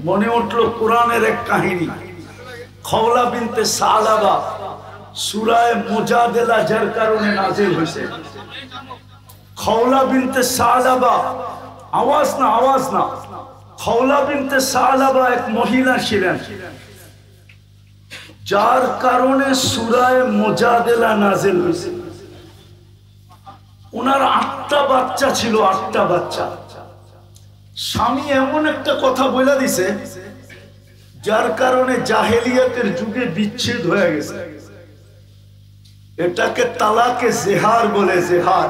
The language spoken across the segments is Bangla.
মনে উঠলো কোরআনের এক কাহিনী, খওলা বিনতে সালাবা, সূরা মুজাদিলা যার কারণে নাযিল হয়েছে। খওলা বিনতে সালাবা, আওয়াজ না, খওলা বিনতে সালাবা এক মহিলা ছিলেন যার কারণে সূরা মুজাদিলা নাযিল হয়েছে। ওনার 8টা বাচ্চা ছিল, 8টা বাচ্চা। স্বামী এমন একটা কথা বলে দিছে যার কারণে জাহেলিয়াতের যুগে বিচ্ছেদ হয়ে গেছে। এটাকে তালাকে জেহার বলে। জেহার,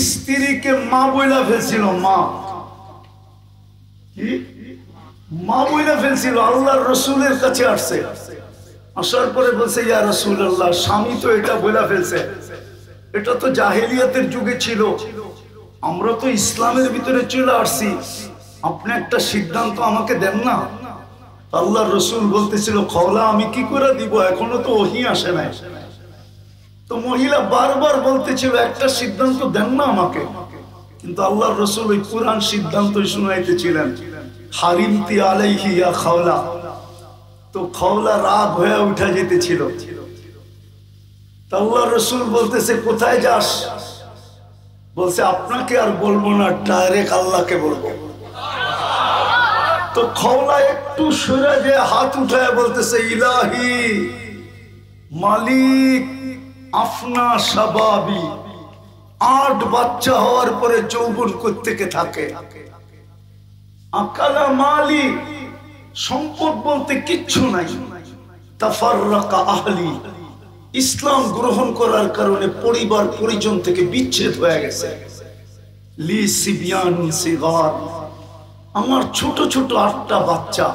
স্ত্রীকে মা বইলা ফেলছিল, মা বইলা ফেলছিল। আল্লাহর রসুলের কাছে আসছে, আসার পরে বলছে, ইয়া রাসূলুল্লাহ, স্বামী তো এটা বইলা ফেলছে, এটা তো জাহেলিয়াতের যুগে ছিল, আমরা তো ইসলামের ভিতরে চলে আসছি, আপনি একটা সিদ্ধান্ত আমাকে দেন না। আল্লাহর রসুল বলতেছিল, খওলা আমি কি করে দিব, এখনো তো ওহী আসে নাই। তো মহিলা বারবার বলতেছিল, একটা সিদ্ধান্ত দেন না আমাকে। কিন্তু আল্লাহর রসুল ওই কোরআন সিদ্ধান্ত শুনাইতেছিলেন, হারিমতি আলাইহি ইয়া খওলা। তো খওলা রাগ হয়ে উঠা যেতেছিল। আল্লাহর রসুল বলতেছে, কোথায় যাস? বলছে, আপনাকে আর বলবো না, ডাইরেক্ট আল্লাহকে বলবো। তো খওলা একটু সরে যে হাত উঠায় বলতেছে, ইলাহি মালিক আফনা শাবাবি। 8 বাচ্চা হওয়ার পরে যৌবন কোত্থেকে থাকে? আকালা মালি, সম্পদ বলতে কিচ্ছু নাই। তাফাররাকা আহলি, ইসলাম গ্রহণ করার কারণে পরিবার পরিজন থেকে বিচ্ছেদ হয়ে গেছে। লি সিবিয়ানুন সিগার, আমার ছোট ছোট 8টা বাচ্চা।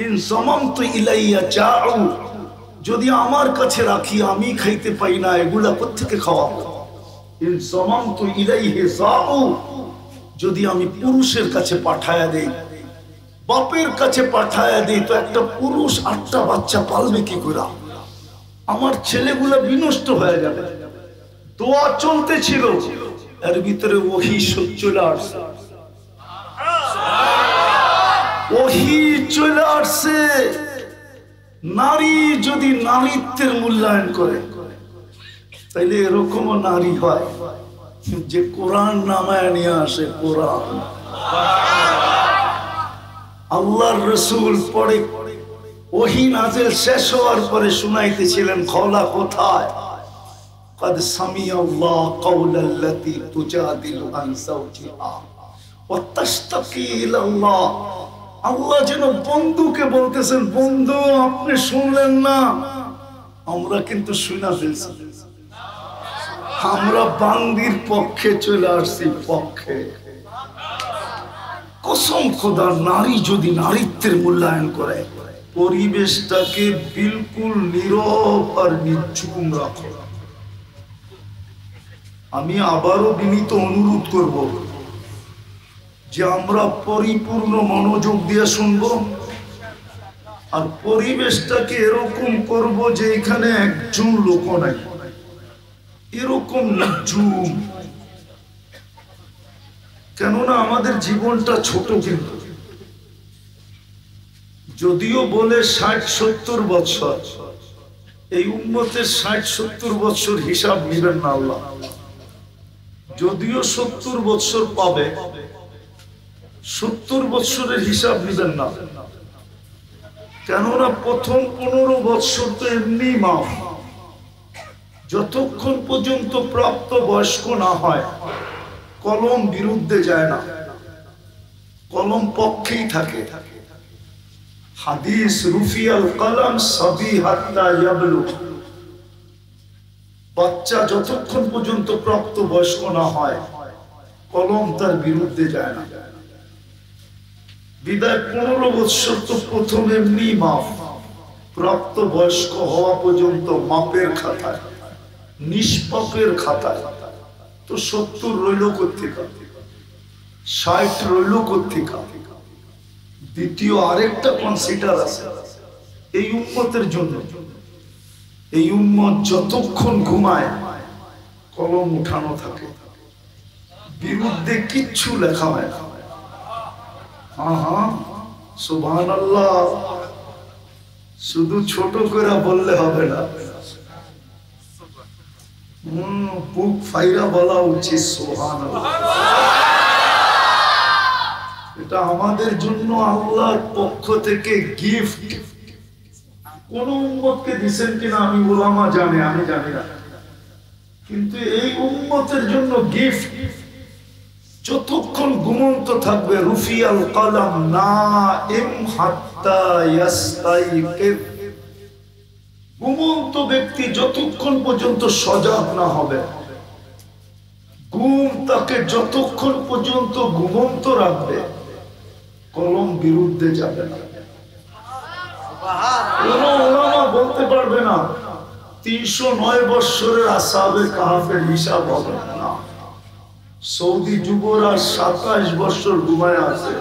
ইন জামামতু ইলাইয়া জাউ, যদি আমার কাছে রাখি আমি খাইতে পাই না, এগুলা কোত্থেকে খাওয়াবো? ইন জামামতু ইলাইহি জাউ, যদি আমি পুরুষের কাছে পাঠায়া দেই, বাপের কাছে পাঠায়া দেই, তো একটা পুরুষ 8টা বাচ্চা পালবে কি করে? আমার ছেলেগুলা বিনষ্ট হয়ে যাবে। দোয়া চলতেছিল, এর ভিতরে ওহী চলে আসছে। ওহী চলে আসছে, নারী যদি নারীত্বের মূল্যায়ন করে, তাইলে এরকমও নারী হয় যে কোরআন নামায় নিয়ে আসে। কোরআন আল্লাহর রসুল পড়ে, ওহী নাযিল শেষ হওয়ার পরে শুনাইতেছিলেন, খওলা কোথায়? قد سمع الله قول التي تجادل عن زوجها وتشتكي الى الله। আল্লাহ যেন বন্ধুকে বলতেছেন, বন্ধু আপনি শুনলেন না, আমরা কিন্তু শুনা ফেলছি, আমরা বান্দির পক্ষে চলে আসছি, পক্ষে। কসম খোদা, নারী যদি নারীত্বের মূল্যায়ন করে, পরিবেশটাকে বিলকুল নীরব আর নিঝুম রাখো। আমি আবারও বিনীত অনুরোধ করব যে আমরা পরিপূর্ণ মনোযোগ দিয়ে শুনব, আর পরিবেশটাকে এরকম করব যে এখানে একজন লোক নাই, এরকম নিঝুম। কেননা আমাদের জীবনটা ছোট, কিন্তু যদিও বলে 60-70 বছর, এই উম্মতের 60-70 বছর হিসাব নিবেন না আল্লাহ। যদিও 70 বছর পাবে, 70 বছরের হিসাব নিবেন না। কেননা প্রথম 15 বছর তো এমনি মাফ, যতক্ষণ পর্যন্ত প্রাপ্ত বয়স্ক না হয় কলম বিরুদ্ধে যায় না, কলম পক্ষেই থাকে। হাদিস, রুফিয়াল কলম সাবি হাত্তা ইয়াবলুগ, বাচ্চা যতক্ষণ পর্যন্ত প্রাপ্ত বয়স্ক না হয় কলম তার বিরুদ্ধে যায় না। বিদায় 15 বছর তো প্রথম এমনি মাফ, প্রাপ্ত বয়স্ক হওয়া পর্যন্ত মাপের খাতায়, নিষ্পাপের খাতায়। তো 70 রইল কোত্থেকে, 60 রইল কোত্থেকে? দ্বিতীয় আরেকটা কনসিডার আছে এই উম্মতের জন্য। এই উম্মত যতক্ষণ ঘুমায় কলম উঠানো থাকে, বিরুদ্ধে কিচ্ছু লেখা হয় না। হ্যাঁ হ্যাঁ সুবহানাল্লাহ, শুধু ছোট করে বললে হবে না, বুক ফাইরা বলা উচিত সুবহানাল্লাহ। এটা আমাদের জন্য আল্লাহর পক্ষ থেকে গিফট। কোন উম্মতকে দিবেন কিনা আমি ওলামা জানি, আমি জানি না, কিন্তু এই উম্মতের জন্য গিফট। যতক্ষণ ঘুমন্ত থাকবে রুফিয়াল কলম নাইম হাত্তা ইয়াস্তাইকিজ, ঘুমন্ত ব্যক্তি যতক্ষণ পর্যন্ত সজাগ না হবে, ঘুম তাকে যতক্ষণ পর্যন্ত ঘুমন্ত রাখবে, কলম বিরুদ্ধে যাবে না। কোন উলামা বলতে পারবে না 309 বছরের আসহাবে কাহাফের হিসাব হবে না। সৌদি যুবরা 27 বছর ঘুমায় আছে।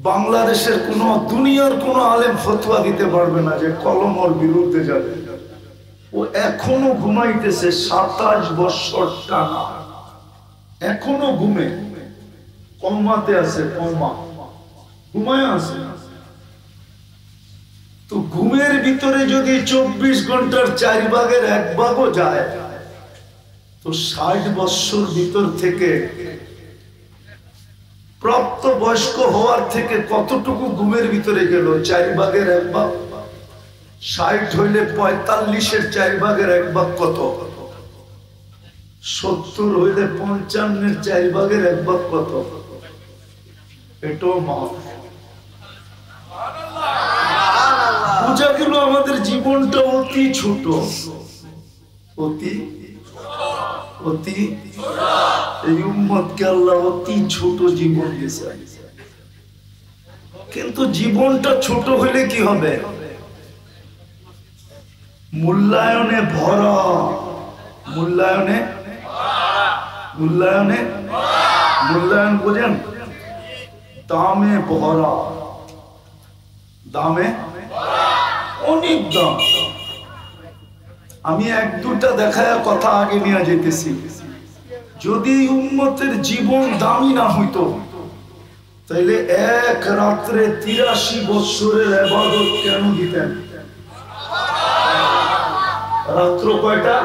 বাংলাদেশের কোন দুনিয়ার কোন আলেম ফতোয়া দিতে পারবে না যে কলম ওর বিরুদ্ধে যাবে। ও এখনো ঘুমাইতেছে 27 বছর টানা, এখনো ঘুমে, কমাতে আছে, কমা ঘুমায় আছে। তো ঘুমের ভিতরে যদি 24 ঘন্টার 4 ভাগের 1 ভাগও যায়, তো 60 বছর ভিতর থেকে প্রাপ্ত বয়স্ক হওয়ার থেকে কতটুকু ঘুমের ভিতরে গেল? 4 ভাগের 1 ভাগ। 60 হইলে 45-এর 4 ভাগের 1 ভাগ কত? 70 হইলে 55-এর 4 ভাগের 1 ভাগ কত? এটাও মাফ। বুঝা গেল আমাদের জীবনটা অতি ছোট, অতি অতি, এই উম্মতকে আল্লাহ অতি ছোট জীবন দিয়েছে। কিন্তু জীবনটা ছোট হইলে কি হবে? মূল্যায়নে ভরা, মূল্যায়নে মূল্যায়নে মূল্যায়ন বোঝেন? দামে ভরা, দামে অনেক দাম। আমি 1-2টা দেখায় কথা আগে নিয়ে যেতেছি। যদি উম্মতের জীবন দামি না হইতো, তাইলে এক রাত্রে 83 বছরের ইবাদত কেন দিতেন? রাত্র কয়টা?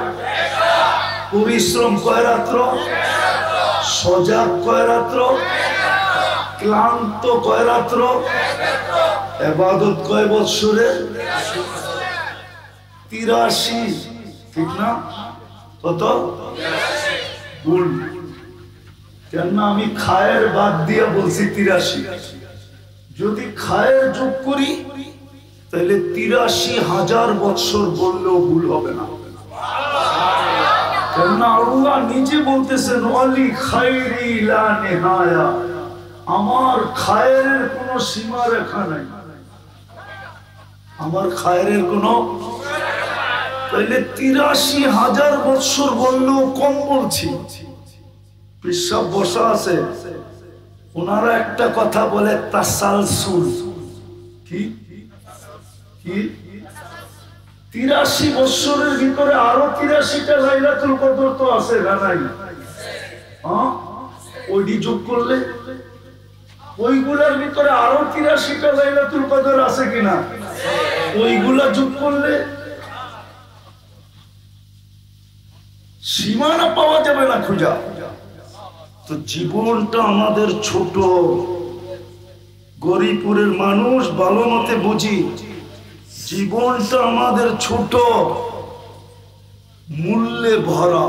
পরিশ্রম কয় রাত্র? সজাগ কয় রাত্র? ক্লান্ত কয় রাত্র? ইবাদত কয় বছরের? 83, ঠিক না? কত? ভুল। কেন আমি খায়ের বাদ দিয়ে বলছি 83। যদি খায়ের যোগ করি তাহলে 83,000 বছর বললেও ভুল হবে না। কেন আল্লাহ নিজে বলতেছেন ওয়ালি খায়রি লা নিহায়া, আমার খায়ের কোনো সীমা রেখা নাই, আমার খায়ের কোনো। তাইলে 83,000 বছর বললেও কম বলছি। পেশাব বসা আছে, ওনারা একটা কথা বলে তাসালসুল। কি কি 83 বছরের ভিতরে আরো 83টা লাইলাতুল কদর তো আছে না নাই? হ্যাঁ, ওইটি যোগ করলে ওইগুলার ভিতরে আরো 83টা লাইলাতুল কদর আছে কিনা? ওইগুলা যোগ করলে সীমানা পাওয়া যাবে না খুঁজা। তো জীবনটা আমাদের ছোট। গরিপুরের মানুষ ভালো মতে বুঝি, জীবনটা আমাদের ছোট, মূল্যে ভরা,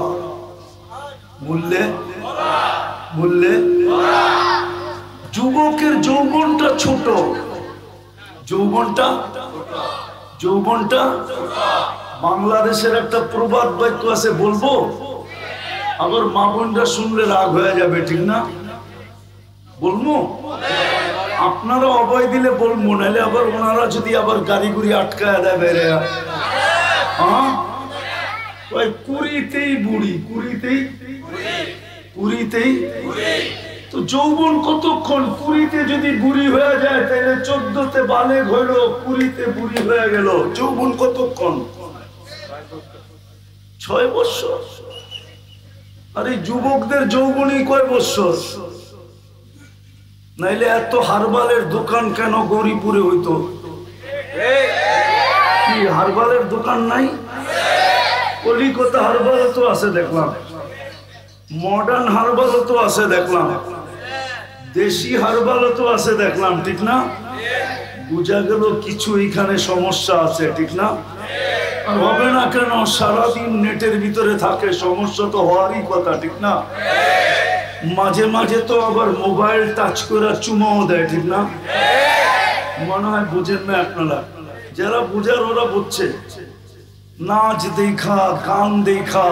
মূল্যে মূল্যে। যুবকের যৌবনটা ছোট, যৌবনটা যৌবনটা। বাংলাদেশের একটা প্রবাদ বাক্য আছে, বলবো? আবার মা বোনরা শুনলে রাগ হয়ে যাবে, ঠিক না? বলবো? আপনারা অভয় দিলে বলবো, নাহলে আবার ওনারা যদি আবার গাড়ি গুড়ি আটকায় দেয় বেড়ে। হ্যাঁ, ওই কুড়িতেই বুড়ি, কুড়িতেই কুড়িতেই। তো যৌবন কতক্ষণ? কুড়িতে যদি বুড়ি হয়ে যায় তাহলে 14তে বালেগ হইল, কুড়িতে বুড়ি হয়ে গেল। যৌবন কতক্ষণ? 6 বছর। আর এই যুবকদের যৌবনই কয় বছর? নাইলে এত হারবালের দোকান কেন গৌরীপুরে হইতো? কি হারবালের দোকান নাই? কলিকাতা হারবালও তো আছে দেখলাম, মডার্ন হারবালও তো আছে দেখলাম, দেশি হারবালও তো আছে দেখলাম, ঠিক না? বুঝা গেল কিছু এখানে সমস্যা আছে, ঠিক না? আর হবে না কেন? সারাদিন নেটের ভিতরে থাকে, সমস্যা তো হওয়ারই কথা, ঠিক না? মাঝে মাঝে তো আবার মোবাইল টাচ করে চুমাও দেয়, ঠিক না? মনে হয় বুঝেন না আপনারা, যারা বুঝার ওরা বুঝছে। নাচ দেখা, গান দেখা,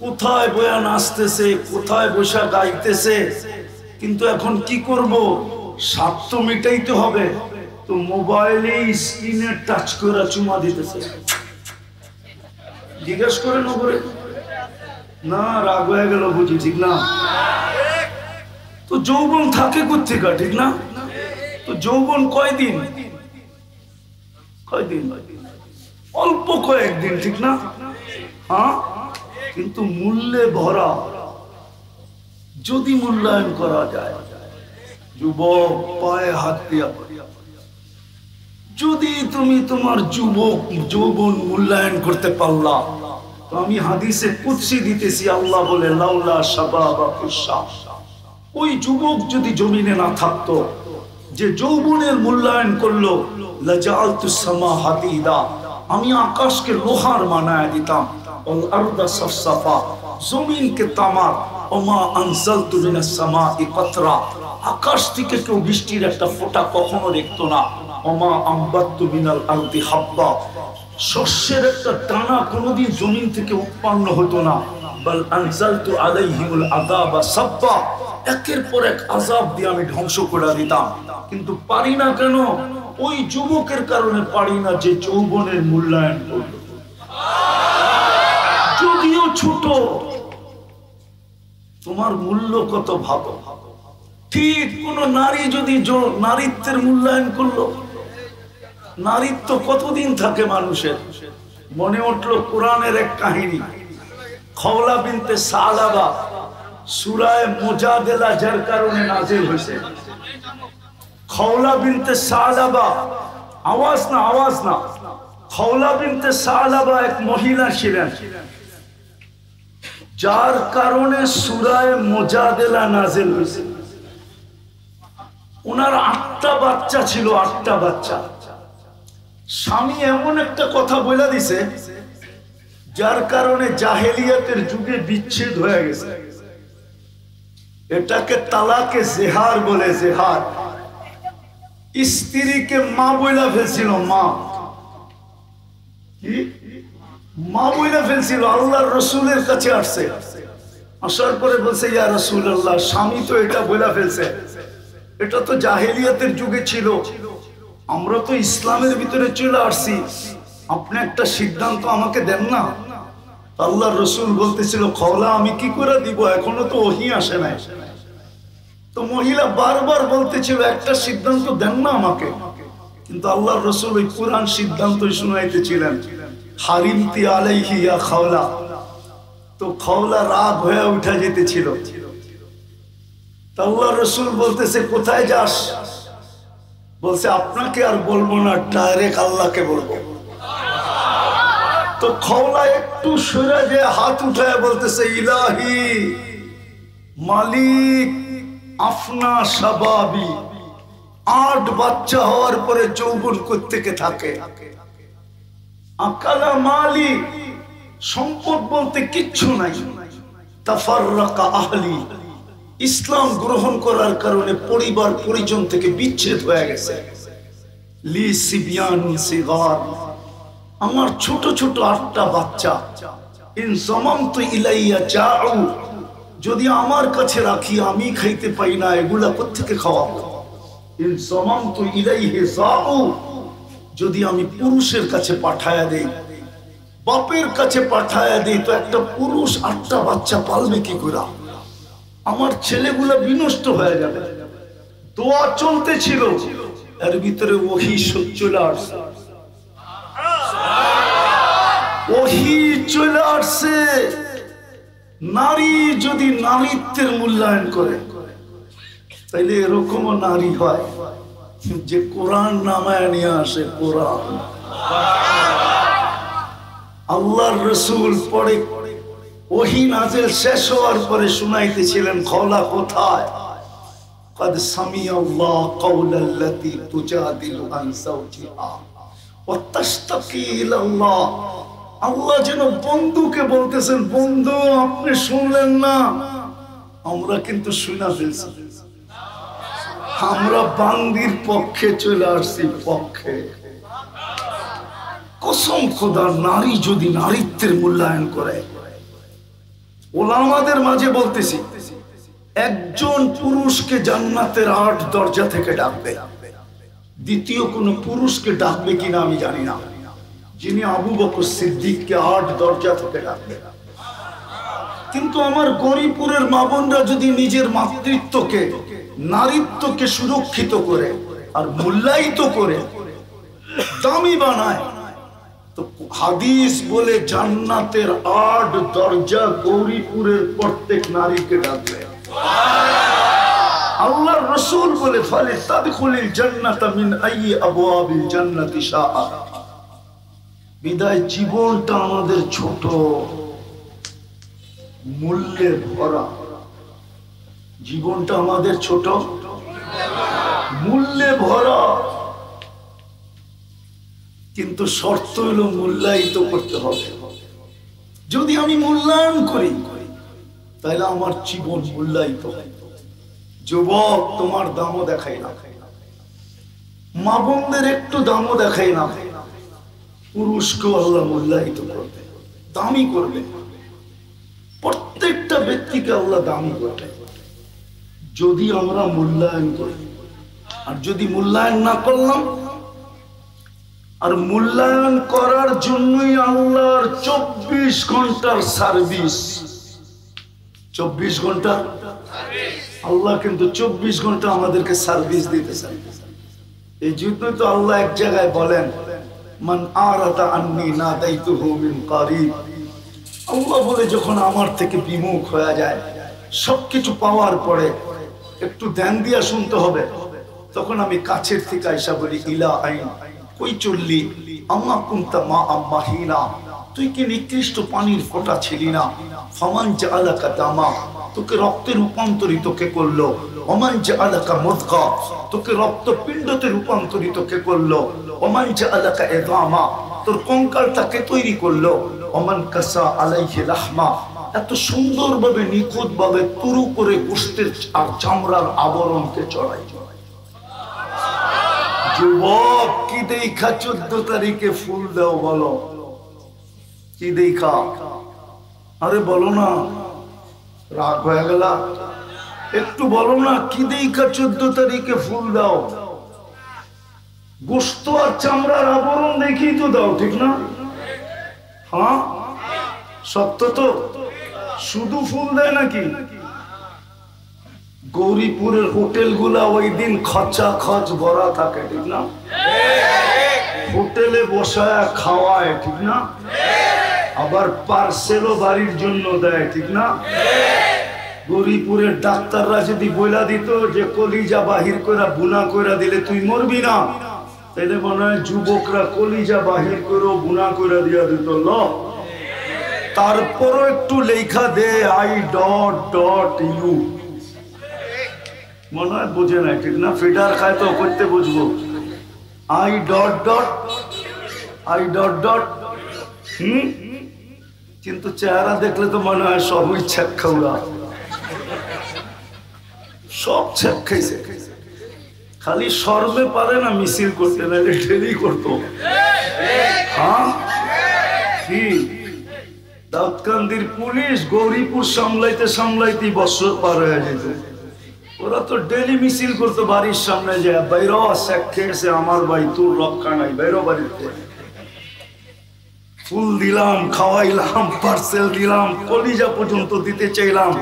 কোথায় বয়া নাচতেছে, কোথায় বসা গাইতেছে, কিন্তু এখন কি করব? স্বাদ তো মিটাইতে হবে, তো মোবাইলে স্ক্রিনে টাচ করে চুমা দিতেছে। জিজ্ঞেস করে নগরে না, রাগ হয়ে গেল বুঝি, ঠিক না? তো যৌবন থাকে কোথেকে, ঠিক না? তো যৌবন কয়দিন? কয়দিন? অল্প কয়েকদিন, ঠিক না? হ্যাঁ, কিন্তু মূল্যে ভরা। যদি মূল্যায়ন করা যায়, যুবক পায়ে হাত দিয়া, যদি তুমি তোমার যৌবন মূল্যায়ন করতে পারলা, তো আমি হাদিসে কুদসি দিতেছি, আল্লাহ বলে লাউলা শাবাবা কুশা, ওই যুবক যদি জমিনে না থাকতো, যে যৌবনের মূল্যায়ন করলো, লাজালতুস সামা হাদিদা, আমি আকাশকে লোহার বানায় দিতাম, ওয়াল আরদা সাফসাফা, জমিনকে তামার, ওমা আনজালতু মিনাস সামাই কাতরা, আকাশ থেকে কেউ বৃষ্টির একটা ফোঁটা কখনো দেখতো না, ওমা আম্বাতু মিনাল আরদি হাব্বা, শস্যের একটা দানা কোনোদিন জমিন থেকে উৎপন্ন হতো না, বাল আনজালতু আলাইহিমুল আযাবা সাব্বা, একের পর এক আযাব দিয়ে আমি ধ্বংস করে দিতাম। কিন্তু পারি না কেন? ওই যুবকের কারণে পারি না যে যৌবনের মূল্যায়ন করল, যদিও ছোট। তোমার মূল্য কত ভালো। ঠিক কোন নারী যদি নারীত্বের মূল্যায়ন করলো, নারীত্ব কতদিন থাকে মানুষের? মনে উঠলো কোরআনের এক কাহিনী, খওলা বিনতে সালাবা, সূরা মুজাদেলা যার কারণে নাযিল হয়েছে। খওলা বিনতে সালাবা, আওয়াজ না, আওয়াজ না, খওলা বিনতে সালাবা এক মহিলা ছিলেন, যার কারণে সূরা মুজাদেলা নাযিল হয়েছে। ওনার 8টা বাচ্চা ছিল, 8টা বাচ্চা। স্বামী এমন একটা কথা বলে দিছে, যার কারণে জাহেলিয়াতের যুগে বিচ্ছেদ হয়ে গেছে। এটাকে তালাকে জেহার বলে, জেহার। স্ত্রীকে মা বইলা ফেলছিল, মা, কি মা বইলা ফেলছিল। আল্লাহর রাসূলের কাছে আসছে, আসার পরে বলছে, ইয়া রাসূলুল্লাহ, স্বামী তো এটা বইলা ফেলছে, এটা তো জাহেলিয়াতের যুগে ছিল, আমরা তো ইসলামের ভিতরে চলে আসছি, আপনি একটা সিদ্ধান্ত আমাকে দেন না। আল্লাহর রাসূল বলতেছিল, খওলা আমি কি করে দিব, এখনো তো ওহী আসে নাই। তো মহিলা বারবার বলতেছিল, একটা সিদ্ধান্ত দেন না আমাকে। কিন্তু আল্লাহর রাসূল ওই কোরআন সিদ্ধান্তই শুনাইতেছিলেন, হারিমতি আলাইহি ইয়া খওলা। তো খওলা রাগ হয়ে উঠে যেতেছিল। আল্লাহর রাসূল বলতেছে, কোথায় যাস? বলছে, আপনাকে আর বলবো না, ডাইরেক্ট আল্লাহকে বলবো। তো খওলা একটু সরে যে হাত উঠায় বলতেছে, ইলাহি মালিক আফনা শাবাবি, 8 বাচ্চা হওয়ার পরে যৌবন কোত্থেকে থাকে? আকালা মালি, সম্পদ বলতে কিচ্ছু নাই। তাফাররাকা আহলি, ইসলাম গ্রহণ করার কারণে পরিবার পরিজন থেকে বিচ্ছেদ হয়ে গেছে। লি সিবিয়ান সিগার, আমার ছোট ছোট 8টা বাচ্চা। ইন জামামতু ইলাইয়া জাউ, যদি আমার কাছে রাখি আমি খাইতে পাই না, এগুলা কোত্থেকে খাওয়াবো? ইন জামামতু ইলাইহি জাউ, যদি আমি পুরুষের কাছে পাঠায়া দেই, বাপের কাছে পাঠায়া দেই, তো একটা পুরুষ 8টা বাচ্চা পালবে কি করে? আমার ছেলেগুলা বিনষ্ট হয়ে যাবে। দোয়া চলতেছিল, এর ভিতরে ওহী চলে আসছে, ওহী চলে আসছে। নারী যদি নারীত্বের মূল্যায়ন করে, তাইলে এরকমও নারী হয় যে কোরআন নামায় নিয়ে আসে। কোরআন আল্লাহর রাসূল পড়ে ওহী নাযিল শেষ হওয়ার পরে শুনাইতেছিলেন, খওলা কোথায়? قد سمع الله قول التي تجادل عن زوجها وتشتكي الى الله। আল্লাহ যেন বন্ধুকে বলতেছেন, বন্ধু আপনি শুনলেন না, আমরা কিন্তু শুনা ফেলছি। আমরা বান্দির পক্ষে চলে আসছি, পক্ষে। কসম খোদা, নারী যদি নারীত্বের মূল্যায়ন করে, ওলামাদের মাঝে বলতেছি, একজন পুরুষকে জান্নাতের 8 দরজা থেকে ডাকবে, দ্বিতীয় কোন পুরুষকে ডাকবে কিনা আমি জানি না, যিনি আবু বকর সিদ্দিককে 8 দরজা থেকে ডাকবে। কিন্তু আমার গরিপুরের মা বোনরা যদি নিজের মাতৃত্বকে, নারীত্বকে সুরক্ষিত করে আর মূল্যায়িত করে দামি বানায়, তো হাদিস বলে জান্নাতের 8 দরজা গৌরীপুরের প্রত্যেক নারীকে ডাকবে। আল্লাহর রাসূল বলে, ফালে তাদখুলিল জান্নাতা মিন আইয়ি আবওয়াবিল জান্নাতি শাআ। বিদায় জীবনটা আমাদের ছোট, মূল্যে ভরা। জীবনটা আমাদের ছোট, মূল্যে ভরা, কিন্তু শর্ত হলো মূল্যায়িত করতে হবে। যদি আমি মূল্যায়ন করি তাহলে আমার জীবন মূল্যায়িত হয়। যুবক, তোমার দামও দেখাই না, মা বোনদের একটু দামও দেখাই না, পুরুষকে আল্লাহ মূল্যায়িত করবে, দামি করবে। প্রত্যেকটা ব্যক্তিকে আল্লাহ দামি করবে যদি আমরা মূল্যায়ন করি। আর যদি মূল্যায়ন না করলাম, আর মূল্যায়ন করার জন্যই আল্লাহর 24 ঘন্টার সার্ভিস। 24 ঘন্টা আল্লাহ কিন্তু 24 ঘন্টা আমাদেরকে সার্ভিস দিতে চান। এই জন্যই তো আল্লাহ এক জায়গায় বলেন, মান আরাদা আন্নি নাদাইতুহু মিন কারিব। আল্লাহ বলে, যখন আমার থেকে বিমুখ হয়ে যায়, সবকিছু পাওয়ার পরে একটু ধ্যান দিয়া শুনতে হবে, তখন আমি কাছের থেকে আইসা বলি, ইলা আইন কই চললি, আম্মা কুনতা মা আম্মাহিনা, তুই কি নিকৃষ্ট পানির ফোঁটা ছিলি না? ফামান জাআলাকা দামা, তোকে রক্তে রূপান্তরিত কে করলো? ওমান জাআলাকা মুদগা, তোকে রক্তপিণ্ডতে রূপান্তরিত কে করলো? ওমান জাআলাকা ইদামা, তোর কঙ্কালটাকে তৈরি করলো? ওমান কাসা আলাইহি লাহমা, এত সুন্দরভাবে নিখুঁতভাবে তুরু করে গোশতের আর চামড়ার আবরণকে চড়াই। যুবক, কি দেখা 14 তারিখে ফুল দাও বলো? কি দেখা? আরে বলো না, রাগ হয়ে গেল? একটু বলো না, কি দেখা 14 তারিখে ফুল দাও? গোশত আর চামড়ার আবরণ দেখি তো দাও, ঠিক না? হ্যাঁ, সত্য তো। শুধু ফুল দেয় নাকি? গৌরীপুরের হোটেল গুলা ওই দিন খরচা খরচ ভরা থাকে, ঠিক না? হোটেলে বসায় খাওয়ায়, ঠিক না? আবার পার্সেলও বাড়ির জন্য দেয়, ঠিক না? গৌরীপুরের ডাক্তাররা যদি বইলা দিত যে কলিজা বাহির করে বুনা করে দিলে তুই মরবি না, তাহলে মনে হয় যুবকরা কলিজা বাহির করে বুনা করে দিয়া দিত। ল তারপরও একটু লেখা দে I.U, মনে হয় বোঝে না, ঠিক না? ফিডার খায় তো করতে বুঝবো। I. কিন্তু চেহারা দেখলে তো মনে হয় সবই ছ্যাক খাওয়া, সব ছ্যাক খাইছে। খালি সর্বে পারে না মিছিল করতে, না ঠেলি করতো। হ্যাঁ, কি দাউদকান্দির পুলিশ গৌরীপুর সামলাইতে সামলাইতে বছর পার হয়ে যেত। ওরা তো ডেলি মিছিল করতো বাড়ির সামনে, যে বাইর খেয়েছে আমার ভাই, তোর রক্ষা নাই, বাইর বাড়িতে। ফুল দিলাম, খাওয়াইলাম, পার্সেল দিলাম, কলিজা পর্যন্ত দিতে চাইলাম,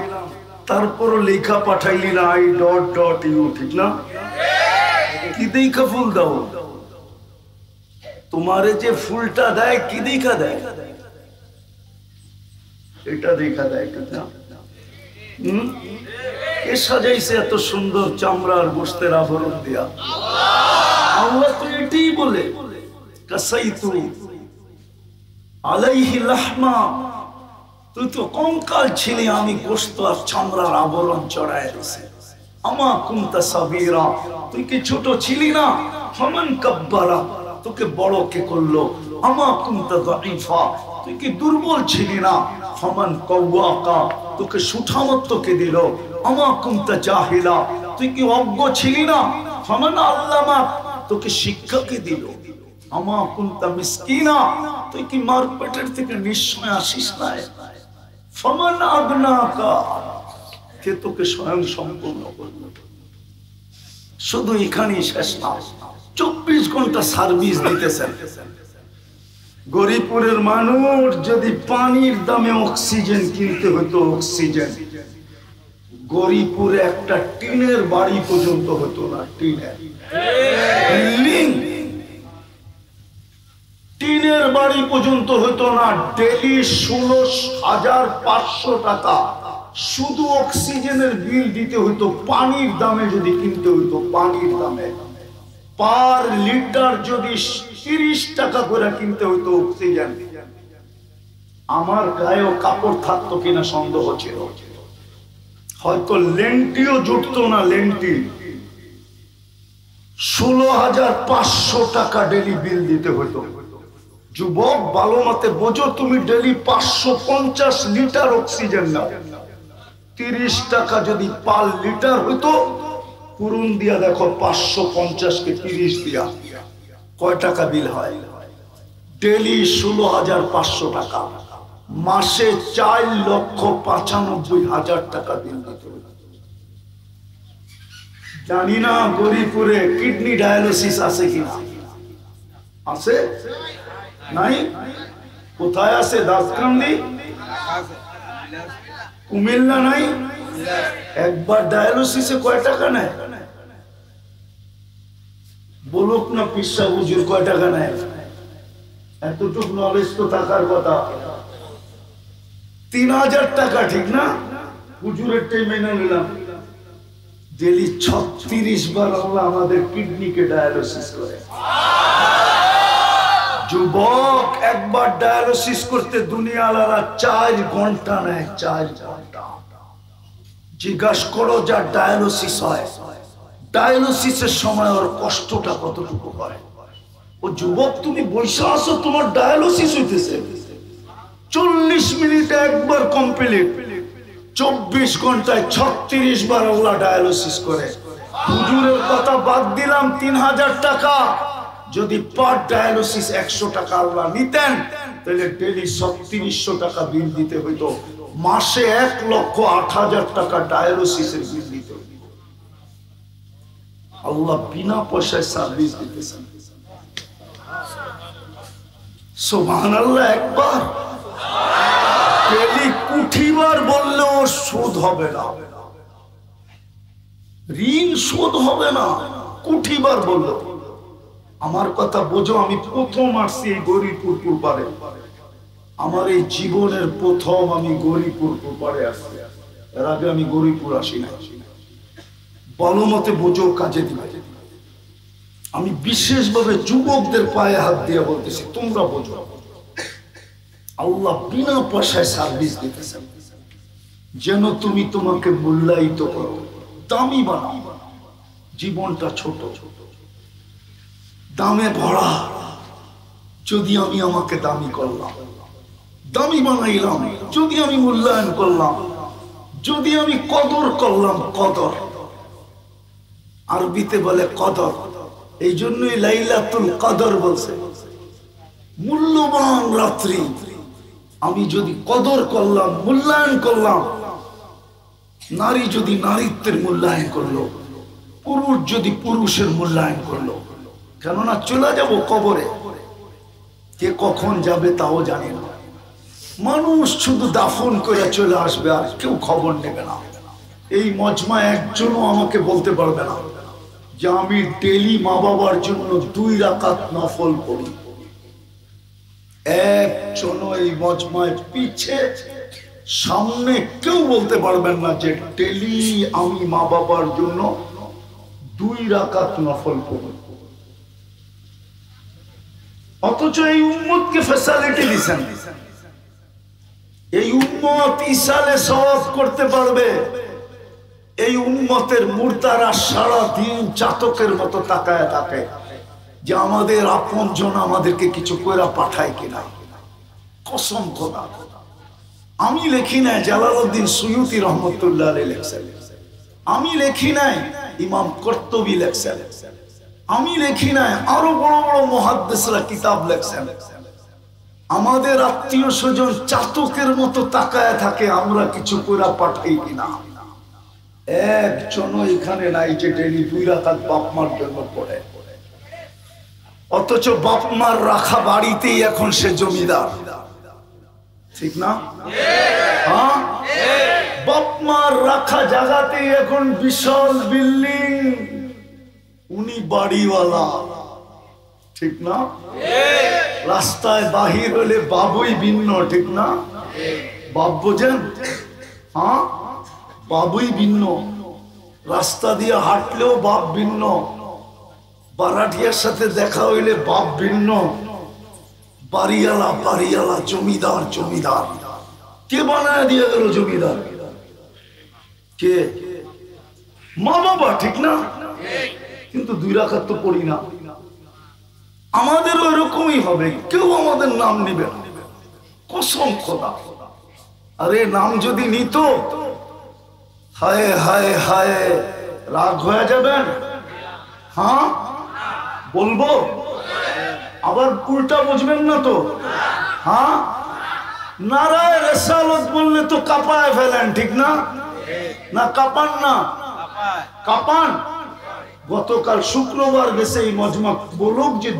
তারপরও লেখা পাঠাইলি না I.U, ঠিক না? কি দেখা ফুল দাও? তোমারে যে ফুলটা দেয় কি দেখা দেয়? এটা দেখা দেয়, ঠিক না? কে সাজাইছে এত সুন্দর চামড়ার গোশতের আবরণ দিয়া? আল্লাহ তো এটাই বলে, কাসাইতু আলাইহি লাহমা, তুই তো কঙ্কাল ছিলি, আমি গোশত আর চামড়ার আবরণ চড়ায় দিছি। আমা কুনতা সাগীরা, তুই কি ছোট ছিলি না? ফামান কাব্বারা, তোকে বড় কে করলো? আমা কুনতা যায়ীফা, তুই কি দুর্বল ছিলি না? ফামান কাওয়াকা, তোকে সুঠামত্ব কে দিল? আমা কুনতা জাহিলা, তুই কি অজ্ঞ ছিলি না? ফামান আল্লামা, তোকে শিক্ষা কে দিল? আমা কুনতা মিসকিনা, তুই কি মার পেটের থেকে নিঃস্বয় আসিস না? ফামান আগনাকা, কে তোকে স্বয়ং সম্পূর্ণ করলো? শুধু এখানেই শেষ না, 24 ঘন্টা সার্ভিস দিতেছেন। গরিপুরের মানুষ যদি পানির দামে অক্সিজেন কিনতে হতো, অক্সিজেন গরিপুরে একটা টিনের বাড়ি পর্যন্ত হতো না। টিনের বিল্ডিং, টিনের বাড়ি পর্যন্ত হতো না। ডেলি 16,500 টাকা শুধু অক্সিজেনের বিল দিতে হতো। পানির দামে যদি কিনতে হতো, পানির দামে পার লিটার যদি 30 টাকা করে কিনতে হতো অক্সিজেন, আমার গায়েও কাপড় থাকতো কিনা সন্দেহ ছিল। হয়তো লেন্টিও জুটতো না। লেন্টি 16,500 টাকা ডেলি বিল দিতে হতো। যুবক, ভালো মতে বোঝো, তুমি ডেলি 550 লিটার অক্সিজেন নাও। 30 টাকা যদি পার লিটার হইতো, পুরুন দিয়া দেখো 550 কে 30 দিয়া কয় টাকা বিল হয়? ডেলি 16,500 টাকা, মাসে 4,95,000 টাকা বিল দিতে হবে। জানি না গরিপুরে কিডনি ডায়ালিসিস আছে কিনা? আছে? নাই? কোথায় আছে? দাসকান্দি, কুমিল্লা নাই? একবার ডায়ালিসিসে কয় টাকা নেয় বলুক না পিসা হুজুর, কয় টাকা নেয়? এতটুক নলেজ তো থাকার কথা। 3,000 টাকা, ঠিক না? হুজুরের টাই মেনে নিলাম। ডেলি 36 বার আল্লাহ আমাদের কিডনিকে ডায়ালিসিস করে। যুবক, একবার ডায়ালিসিস করতে দুনিয়ালারা 4 ঘন্টা নেয়। 4 ঘন্টা। জিজ্ঞাসা করো যা ডায়ালিসিস হয়, ডায়ালিসিসের সময় ওর কষ্টটা কতটুকু হয়। ও যুবক, তুমি বসে আছো, তোমার ডায়ালিসিস হইতেছে 40 মিনিটে একবার কমপ্লিট। 24 ঘন্টায় 36 বার আল্লাহ ডায়ালিসিস করে। হুজুরের কথা বাদ দিলাম, 3,000 টাকা যদি পার ডায়ালিসিস 100 টাকা আল্লাহ নিতেন, তাহলে ডেলি 3700 টাকা বিল দিতে হইতো। মাসে 1,08,000 টাকা ডায়ালিসিসের বিল দিতে হইতো। আল্লাহ বিনা পয়সায় সার্ভিস দিতেছেন। সুবহানাল্লাহ। একবার ডেলি কুঠিবার বললেও সুদ হবে না, ঋণ শোধ হবে না। কুঠিবার বললো, আমার কথা বোঝো। আমি প্রথম আসছি এই গরিপুর পুরপাড়ে, আমার এই জীবনের প্রথম আমি গরিপুর পুরপাড়ে আসছি। এর আগে আমি গরিপুর আসি না। ভালো মতে বোঝো, কাজে দিবে। আমি বিশেষভাবে যুবকদের পায়ে হাত দিয়ে বলতেছি, তোমরা বোঝো। আল্লাহ বিনা পয়সায় সার্ভিস দিতেছেন যেন তুমি তোমাকে মূল্যায়িত করো, দামি বানাও। জীবনটা ছোট, দামে ভরা। যদি আমি আমাকে দামি করলাম, দামি বানাইলাম, যদি আমি মূল্যায়ন করলাম, যদি আমি কদর করলাম, কদর আরবিতে বলে কদর। এই জন্যই লাইলাতুল কদর বলছে, মূল্যবান রাত্রি। আমি যদি কদর করলাম, মূল্যায়ন করলাম, নারী যদি নারীত্বের মূল্যায়ন করলো, পুরুষ যদি পুরুষের মূল্যায়ন করলো, কেননা চলে যাব কবরে, কে কখন যাবে তাও জানি না। মানুষ শুধু দাফন করে চলে আসবে, আর কেউ খবর নেবে না। এই মজমা একজনও আমাকে বলতে পারবে না যে আমি ডেলি মা বাবার জন্য 2 রাকাত নফল পড়ি। একজনও এই মজমায় পিছে সামনে কেউ বলতে পারবেন না যে ডেলি আমি মা বাবার জন্য 2 রাকাত নফল পড়ব, অথচ এই উম্মতকে ফ্যাসিলিটি দিয়েছেন। এই উম্মত ইসালে সওয়াব করতে পারবে। এই উম্মতের মুর্দারা সারা দিন চাতকের মতো তাকায় থাকে যে আমাদের আপনজন আমাদেরকে কিছু কইরা পাঠায় কিনা। কসম খোদা, আমি লেখি নাই, জালালউদ্দিন সুয়ুতি রহমতুল্লাহ আলাইহি লেখছেন। আমি লেখি নাই, ইমাম কর্তুবী লেখছেন। আমি লেখি নাই, আরো বড় বড় মুহাদ্দিসরা কিতাব লেখছেন। আমাদের আত্মীয় স্বজন চাতকের মতো তাকায় থাকে আমরা কিছু কইরা পাঠাই কিনা। একজনও এখানে নাই যে ডেলি 2 রাকাত বাপ মার জন্য পড়ে, অথচ বাপ মার রাখা বাড়িতেই এখন সে জমিদার, ঠিক না? হ্যাঁ, বাপ মার রাখা জায়গাতেই এখন বিশাল বিল্ডিং, উনি বাড়িওয়ালা, ঠিক না? রাস্তায় বাহির হলে বাবুই ভিন্ন, ঠিক না? বাপ বোঝেন? হ্যাঁ, বাবুই ভিন্ন। রাস্তা দিয়ে হাঁটলেও বাপ ভিন্ন, বারাটিয়ার সাথে দেখা হইলে বাপ ভিন্ন। বাড়িওয়ালা বাড়িওয়ালা, জমিদার জমিদার। কে বানায় দিয়ে গেল জমিদার? কে? মা বাবা, ঠিক না? কিন্তু 2 রাকাত তো পড়ি না। আমাদেরও এরকমই হবে, কেউ আমাদের নাম নিবে না, কসম খোদা। আরে নাম যদি নিত, হায় হায় হায়, রাগ হয়ে যাবেন। হ্যাঁ, বলবো আবার উল্টা বুঝবেন না তো? হ্যাঁ, নারায়ে রিসালাত বললে তো কাঁপায় ফেলেন, ঠিক না? না কাঁপান না? কাঁপান। গতকাল শুক্রবার গেছে এই মজমা, বলুক যে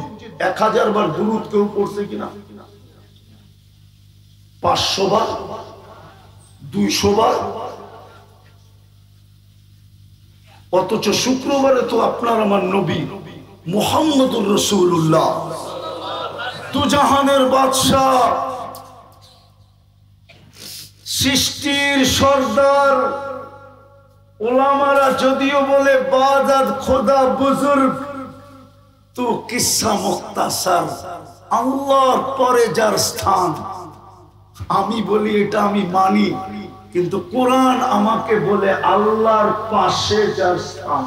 1000 বার দুরূদ কেউ পড়ছে কিনা? 500 বার, 200 বার। অথচ শুক্রবারে তো আপনার আমার নবী মুহাম্মদুর রাসূলুল্লাহ, দুজাহানের বাদশাহ, সৃষ্টির সর্দার, ওলামারা যদিও বলে বাদাত খোদা বুজুর্গ, তো কিসসা মুখতাসার, আল্লাহর পরে যার স্থান। আমি বলি এটা আমি মানি, কিন্তু কোরআন আমাকে বলে আল্লাহর পাশে যার স্থান।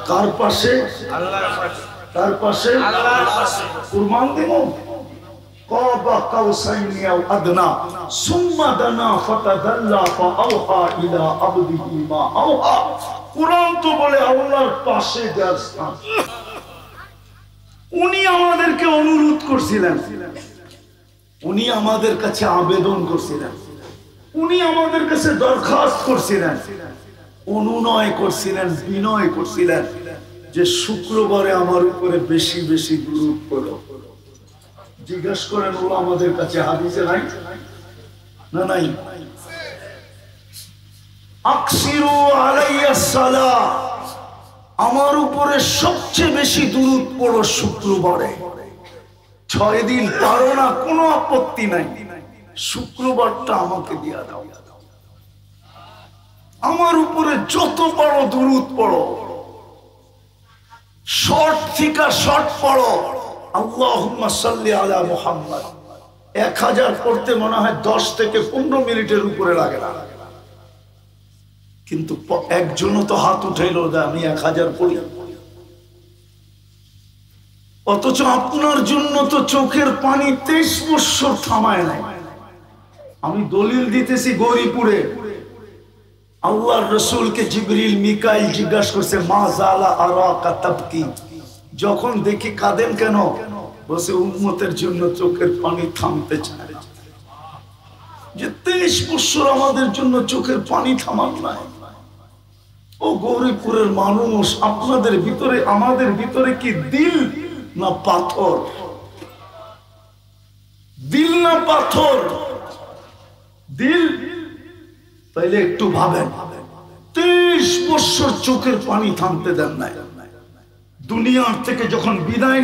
কার পাশে? আল্লাহর পাশে। কার পাশে? আল্লাহর পাশে। কুরবান দিব قاب قوسين أو أدنى ثم دنا فتدلى فأوحى إلى عبده ما أوحى। কুরআন তো বলে আল্লাহর পাশে যার স্থান। উনি আমাদেরকে অনুরোধ করছিলেন, উনি আমাদের কাছে আবেদন করছিলেন, উনি আমাদের কাছে দরখাস্ত করছিলেন, অনুনয় করছিলেন, বিনয় করছিলেন যে শুক্রবারে আমার উপরে বেশি বেশি দুরূদ পড়ো। জিজ্ঞেস করেন, ও আমাদের কাছে হাদিসে নাই না? নাই। আকসিরু আলাইয়া সালাহ, আমার উপরে সবচেয়ে বেশি দুরূদ পড়ো শুক্রবারে। 6 দিন পারো না, কোনো আপত্তি নাই, শুক্রবারটা আমাকে দিয়া দাও। আমার উপরে যত পারো দুরূদ পড়ো, শর্ট থেকে শর্ট পড়ো। আল্লাহুম্মা সাল্লি আলা মুহাম্মদ 1000 পড়তে মনে হয় 10 থেকে 15 মিনিটের উপরে লাগে না, কিন্তু একজনও তো হাত উঠাইলো যে আমি 1000 পড়ি। অথচ আপনার জন্য তো চোখের পানি 23 বছর থামায় নাই। আমি দলিল দিতেছি, গৌরীপুরে আল্লাহর রাসূলকে জিবরিল মিকাইল জিজ্ঞাসা করছে, মা জালা আরাকা তাবকি, যখন দেখি কাঁদেন কেন? বসে উম্মতের জন্য চোখের পানি থামতে চায়। যে 23 বছর আমাদের জন্য চোখের পানি থামান নাই। ও গৌরীপুরের মানুষ, আপনাদের ভিতরে আমাদের ভিতরে কি দিল না পাথর? দিল না পাথর? দিল। তাইলে একটু ভাবেন, 23 বছর চোখের পানি থামতে দেন নাই। দুনিয়ার থেকে যখন বিদায়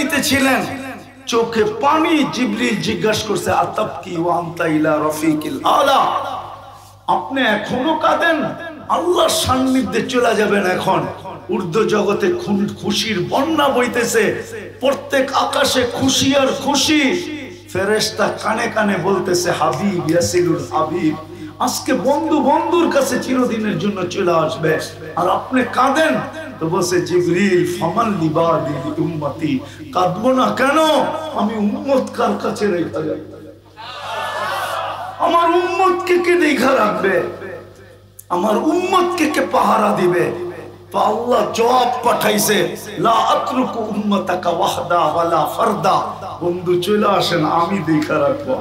নিতেছিলেন চোখে পানি। জিবরিল জিজ্ঞাসা করছে আতাবকি ওয়া আনতা ইলা রফিকিল আলা, আপনি এখনো কাঁদেন? আল্লাহর সান্নিধ্যে চলে যাবেন এখন। ঊর্ধ্ব জগতে খুশির বন্যা বইতেছে, প্রত্যেক আকাশে খুশি আর খুশি। ফেরেশতা কানে কানে বলতেছে হাবিব ইয়াসিলুল হাবিব, আজকে বন্ধু বন্ধুর কাছে চিরদিনের জন্য চলে আসবে, আর আপনি কাঁদেন। তো বলছে জিবরিল ফামান লিবাদি উম্মতি, কাঁদবো না কেন? আমি উম্মত কার কাছে রেখে যাব? আমার উম্মতকে কে দেখা রাখবে? আমার উম্মতকে কে পাহারা দিবে? তো আল্লাহ জবাব পাঠাইছে লা আতরুকু উম্মাতাকা ওয়াহদা ওয়ালা ফারদা, বন্ধু চলে আসেন, আমি দেখা রাখবো।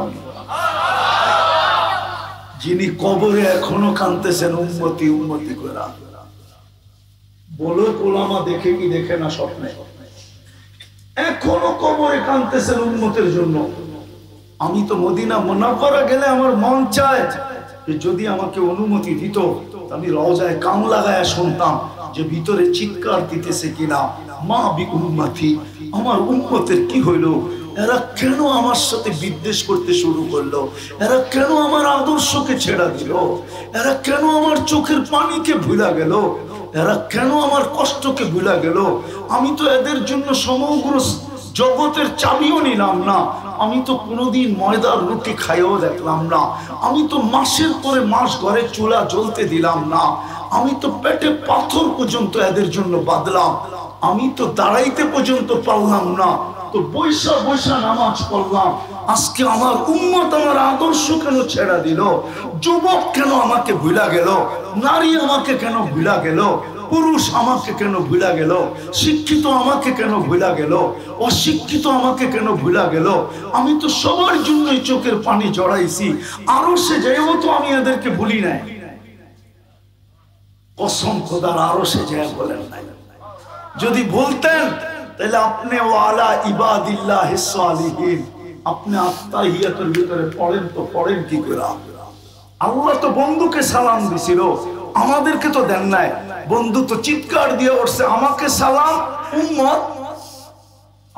যিনি কবরে এখনো কাঁদতেছেন উম্মতি উম্মতি করে, বলো ওলামা দেখে কি দেখে না স্বপ্নে? এখনো কবরে কাঁদতেছেন উম্মতের জন্য। আমি তো মদিনা মুনাওয়ারা গেলে আমার মন চায় যে যদি আমাকে অনুমতি দিত আমি রওজায় কান লাগায় শুনতাম যে ভিতরে চিৎকার দিতেছে কিনা, মা বি উম্মতি, আমার উম্মতের কি হইলো? এরা কেন আমার সাথে বিদ্বেষ করতে শুরু করলো? এরা কেন আমার আদর্শকে ছেড়া দিল? এরা কেন আমার চোখের পানিকে ভুলা গেল? এরা কেন আমার কষ্টকে ভুলা গেল? আমি তো এদের জন্য সমগ্র জগতের চাবিও নিলাম না, আমি তো কোনোদিন ময়দার রুটি খাইও দেখলাম না, আমি তো মাসের পরে মাস ঘরে চুলা জ্বলতে দিলাম না, আমি তো পেটে পাথর পর্যন্ত এদের জন্য বাঁধলাম, আমি তো দাঁড়াইতে পর্যন্ত পারলাম না, তো বৈশা বৈশা নামাজ পড়লাম। আজকে আমার উম্মত আমার আদর্শ কেন ছেড়া দিল? যুবক কেন আমাকে ভুলা গেল? নারী আমাকে কেন ভুলা গেল? পুরুষ আমাকে কেন ভুলা গেল? শিক্ষিত আমাকে কেন ভুলা গেল? অশিক্ষিত আমাকে কেন ভুলা গেল? আমি তো সবার জন্যই চোখের পানি জড়াইছি, আরো সে যাইও তো আমি এদেরকে ভুলি নাই। কসম খোদার, আরো সে যায় বলেন নাই। যদি বলতেন তাহলে আপনি ওয়ালা ইবাদিল্লাহিস সালিহিন, আপনি আত্তাহিয়াতের ভিতরে পড়েন তো পড়েন কি করে? আল্লাহ তো বন্ধুকে সালাম দিছিল, আমাদেরকে তো দেন নাই। বন্ধু তো চিৎকার দিয়ে উঠছে আমাকে সালাম উম্মত।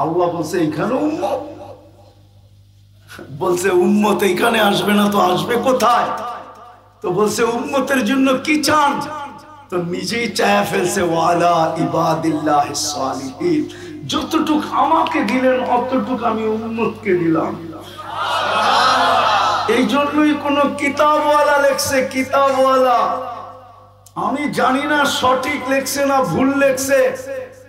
আল্লাহ বলছে এখানে উম্মত, বলছে উম্মত এখানে আসবে না তো আসবে কোথায়? তো বলছে উম্মতের জন্য কি চান? তো নিজেই চায়া ফেলছে ওয়ালা ইবাদিল্লাহিস সালিহিন, যতটুক আমাকে দিলেন অতটুক আমি উম্মতকে দিলাম। এই জন্যই কোন কিতাবওয়ালা লেখছে, কিতাবওয়ালা, আমি জানি না সঠিক লেখছে না ভুল লেখছে,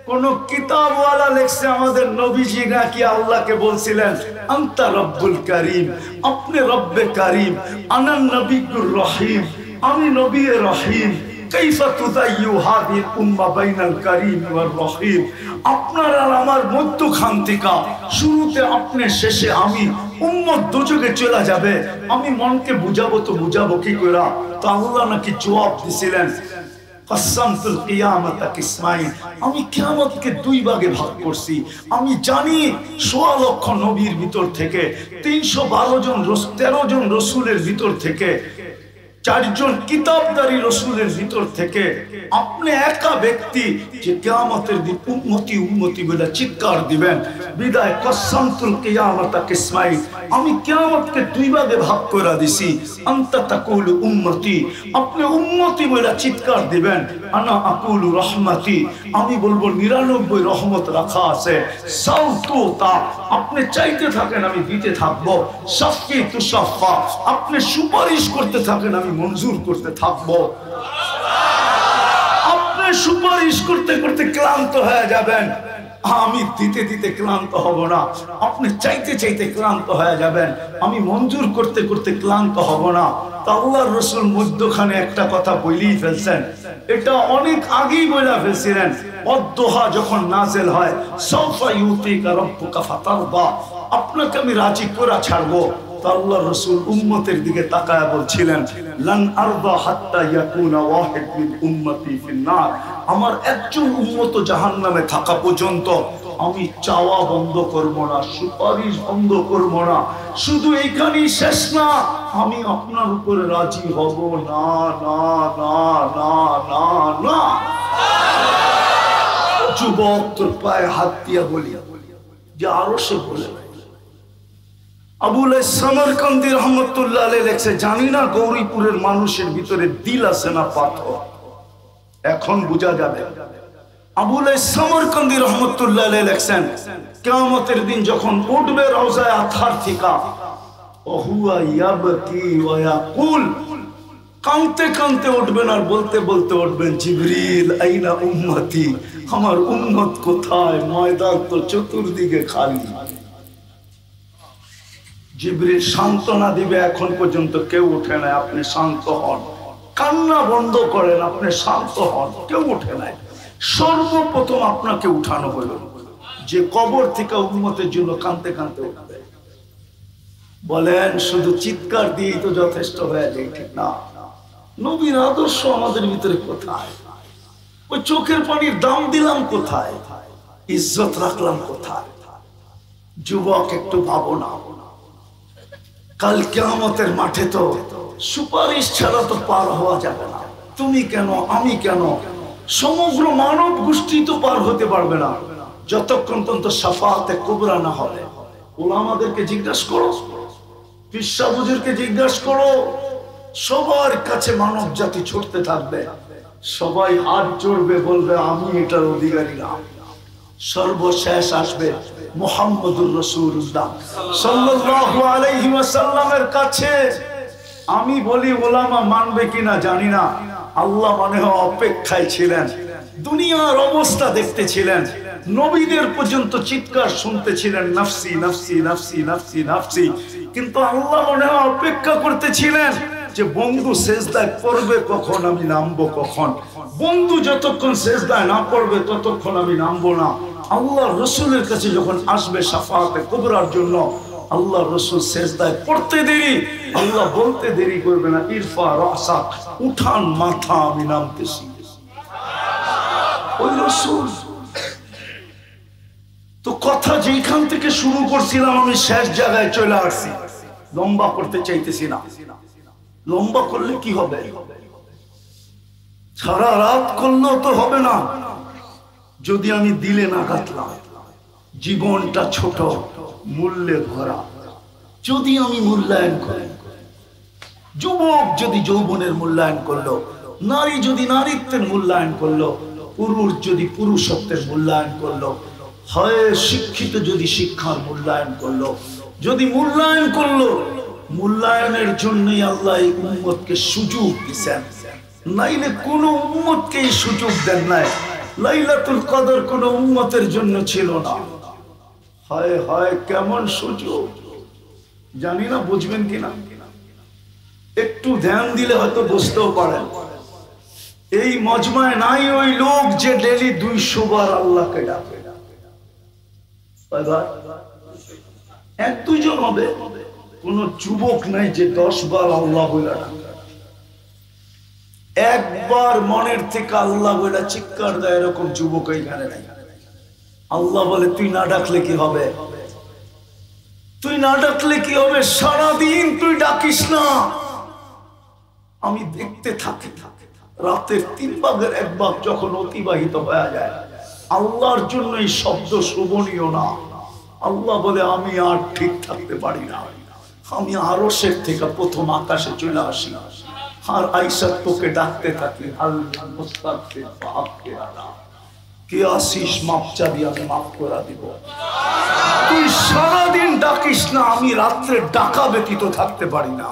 কোন কিতাবওয়ালা লেখছে আমাদের নবীজি নাকি আল্লাহকে বলছিলেন আনতা রব্বুল কারীম, আপনি রব্বে কারীম, আনান নবিয়্যুর রহিম, আমি নবী রহিম, কাইফা তুদাইয়ু হাদিল উম্মাহ বাইনাল কারীম ওয়ার রহিম। আপনার আর আমার মধ্যখান থেকে শুরুতে আপনি শেষে আমি, উম্মত দুজকে চলে যাবে, আমি মনকে বুঝাবো তো বুঝাবো কি করে? তো আল্লাহ নাকি জবাব দিছিলেন কাসামতুল কিয়ামাতা কিসমাইন, আমি কিয়ামতকে দুই ভাগে ভাগ করছি। আমি জানি ১৬ লক্ষ নবীর ভিতর থেকে ৩১২ জন ১৩ জন রাসূলের ভিতর থেকে ৪ জন কিতাবদারী রাসূলের ভিতর থেকে আপনি একা ব্যক্তি যে কিয়ামতের দিন উম্মতি উম্মতি বলে চিৎকার দিবেন। বিদায় কাসামতুল কিয়ামাতা কিসমাইন, আমি কিয়ামতকে দুই ভাগে ভাগ করে দিছি। আনতা তাকুলু উম্মতি, আপনি উম্মতি বলে চিৎকার দিবেন। আনা আকুলু রহমতি, আমি বলবো ৯৯ রহমত রাখা আছে। সাউতুতা, আপনি চাইতে থাকেন আমি দিতে থাকবো। শাফি তুশাফা, আপনি সুপারিশ করতে থাকেন আমি মঞ্জুর করতে থাকবো। আপনি সুপারিশ করতে করতে ক্লান্ত হয়ে যাবেন, আমি দিতে দিতে ক্লান্ত হব না। আপনি চাইতে চাইতে ক্লান্ত হয়ে যাবেন, আমি মঞ্জুর করতে করতে ক্লান্ত হব না। তা আল্লাহর রাসূল মধ্যখানে একটা কথা বলেই ফেলছেন, এটা অনেক আগেই বলে ফেলছিলেন। অদ্দোহা যখন নাজেল হয়, সাউফা ইউতিকা রাব্বুকা ফাতারদা, আপনাকে আমি রাজি করে ছাড়বো। আল্লাহর রাসূল উম্মতের দিকে তাকায়া বলছিলেন লান আরদা হাত্তা ইয়াকুনা ওয়াহিদ মিন উম্মতি ফিন নার, আমার একজন উম্মত জাহান্নামে থাকা পর্যন্ত আমি চাওয়া বন্ধ করব না, সুপারিশ বন্ধ করব না। শুধু এইখানেই শেষ না, আমি আপনার উপরে রাজি হব না না না না না না। যুবক তোর পায়ে হাত দিয়া বলি যে আরো সে বলে আবুল সামরকান্দি রহমতুল্লাহ আলাইহি লেখছে, জানি না গৌরীপুরের মানুষের ভিতরে দিল আছে না পাথর, এখন বোঝা যাবে। আবুল সামরকান্দি রহমতুল্লাহ আলাইহি লেখছেন, কিয়ামতের দিন যখন উঠবে রওজায়ে আতহার থেকে, ওহুয়া ইয়াবকি ওয়া ইয়াকুল, কাঁদতে কাঁদতে উঠবেন আর বলতে বলতে উঠবেন, জিবরিল আইনা উম্মতি, আমার উম্মত কোথায়, ময়দান তো চতুর্দিকে খালি। জিবরিল সান্ত্বনা দিবে, এখন পর্যন্ত কেউ উঠে নাই, আপনি শান্ত হন, কান্না বন্ধ করেন, আপনি শান্ত হন, কেউ উঠে নাই। সর্বপ্রথম আপনাকে উঠানো হলো, যে কবর থেকে উম্মতের জন্য কাঁদতে কাঁদতে উঠবে। বলেন শুধু চিৎকার দিয়েই তো যথেষ্ট হয়ে যায়? ঠিক না। নবীর আদর্শ আমাদের ভিতরে কোথায়? ওই চোখের পানির দাম দিলাম কোথায়? ইজ্জত রাখলাম কোথায়? যুবক একটু ভাবো না, কাল কিয়ামতের মাঠে তো সুপারিশ ছাড়া তো পার হওয়া যাবে না। তুমি কেন, আমি কেন, সমগ্র মানব গোষ্ঠী তো পার হতে পারবে না যতক্ষণ পর্যন্ত শাফাআতে কুবরা না হবে। উলামাদেরকে জিজ্ঞাসা করো, পীর সাহেব হুজুরকে জিজ্ঞাসা করো, সবার কাছে মানব জাতি ছুটতে থাকবে, সবাই হাত জোড়বে, বলবে আমি এটার অধিকারী না। সর্বশেষ আসবে মুহাম্মদুর রাসূলুল্লাহ সাল্লাল্লাহু আলাইহি ওয়াসাল্লামের কাছে। আমি বলি ওলামা মানবে কিনা জানি না, আল্লাহ মনে হয় অপেক্ষায় ছিলেন, দুনিয়ার অবস্থা দেখতেছিলেন, নবীদের পর্যন্ত চিৎকার শুনতেছিলেন, নাফসি নাফসি নাফসি নাফসি নাফসি, কিন্তু আল্লাহ মনে হয় অপেক্ষা করতেছিলেন যে বন্ধু সেজদায় পড়বে কখন, আমি নামবো কখন। বন্ধু যতক্ষণ সেজদায় না পড়বে ততক্ষণ আমি নামবো না। আল্লাহ রসুলের কাছে যখন আসবে শাফাআতে কুবরার জন্য, আল্লাহ রসুল সেজদায় পড়তে দেরি, আল্লাহ বলতে দেরি করবে না, ইরফা রাসাক, উঠান মাথা, আমি নামতেছি। ওই রসুল তো কথা যেখান থেকে শুরু করছিলাম আমি শেষ জায়গায় চলে আসছি। লম্বা করতে চাইতেছি না, লম্বা করলে কি হবে? সারা রাত করলেও তো হবে না যদি আমি দিলে না কাটলাম। জীবনটা ছোট, মূল্যে ভরা, যদি আমি মূল্যায়ন করি, যুবক যদি যৌবনের মূল্যায়ন করলো, নারী যদি নারীত্বের মূল্যায়ন করলো, পুরুষ যদি পুরুষত্বের মূল্যায়ন করলো, হয় শিক্ষিত যদি শিক্ষার মূল্যায়ন করলো, যদি মূল্যায়ন করলো, মূল্যায়নের জন্যই আল্লাহ এই উম্মতকে সুযোগ দিয়েছেন, নাইলে কোন উম্মতকে এই সুযোগ দেন নাই। লাইলাতুল কদর কোন উম্মতের জন্য ছিল না। হায় হায় কেমন সুযোগ, জানি না বুঝবেন কিনা, একটু ধ্যান দিলে হয়তো বুঝতেও পারেন। এই মজমায় নাই ওই লোক যে ডেলি 200 বার আল্লাহকে ডাকে, এক দুইজন হবে, কোন যুবক নাই যে 10 বার আল্লাহ বলে ডাকে। একবার মনের থেকে আল্লাহ বলে চিৎকার দেয় এরকম যুবক এখানে নাই। আল্লাহ বলে তুই না ডাকলে কি হবে, তুই না ডাকলে কি হবে, সারাদিন তুই ডাকিস না, আমি দেখতে থাকি। রাতের 3 ভাগের 1 ভাগ যখন অতিবাহিত হয়ে যায়, আল্লাহর জন্য এই শব্দ শোভনীয় না। আল্লাহ বলে আমি আর ঠিক থাকতে পারি না, আমি আরশের থেকে প্রথম আকাশে চলে আসি আর আয়েশা তোকে ডাকতে থাকি, কে আসিস, মাপ চাবি, আমি মাফ করে দিব। তুই সারাদিন ডাকিস না, আমি রাত্রে ডাকা ব্যতীত থাকতে পারি না,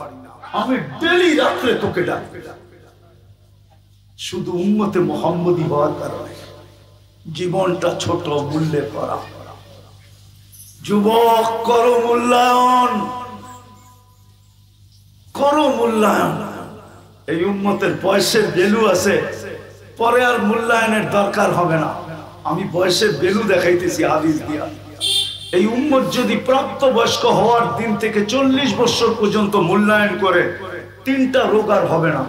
আমি ডেলি রাত্রে তোকে ডাকতে। শুধু উম্মতে মুহাম্মদী হওয়ার কারণে জীবনটা ছোট, মূল্যে করা। যুবক করো মূল্যায়ন, করো মূল্যায়ন। এই উম্মতের বয়সের ভ্যালু আছে, পরে আর মূল্যায়নের দরকার হবে না। আমি বয়সের ভ্যালু দেখাইতেছি হাদিস দিয়া। এই উম্মত যদি প্রাপ্তবয়স্ক হওয়ার দিন থেকে 40 বছর পর্যন্ত মূল্যায়ন করে, 3টা রোগ আর হবে না।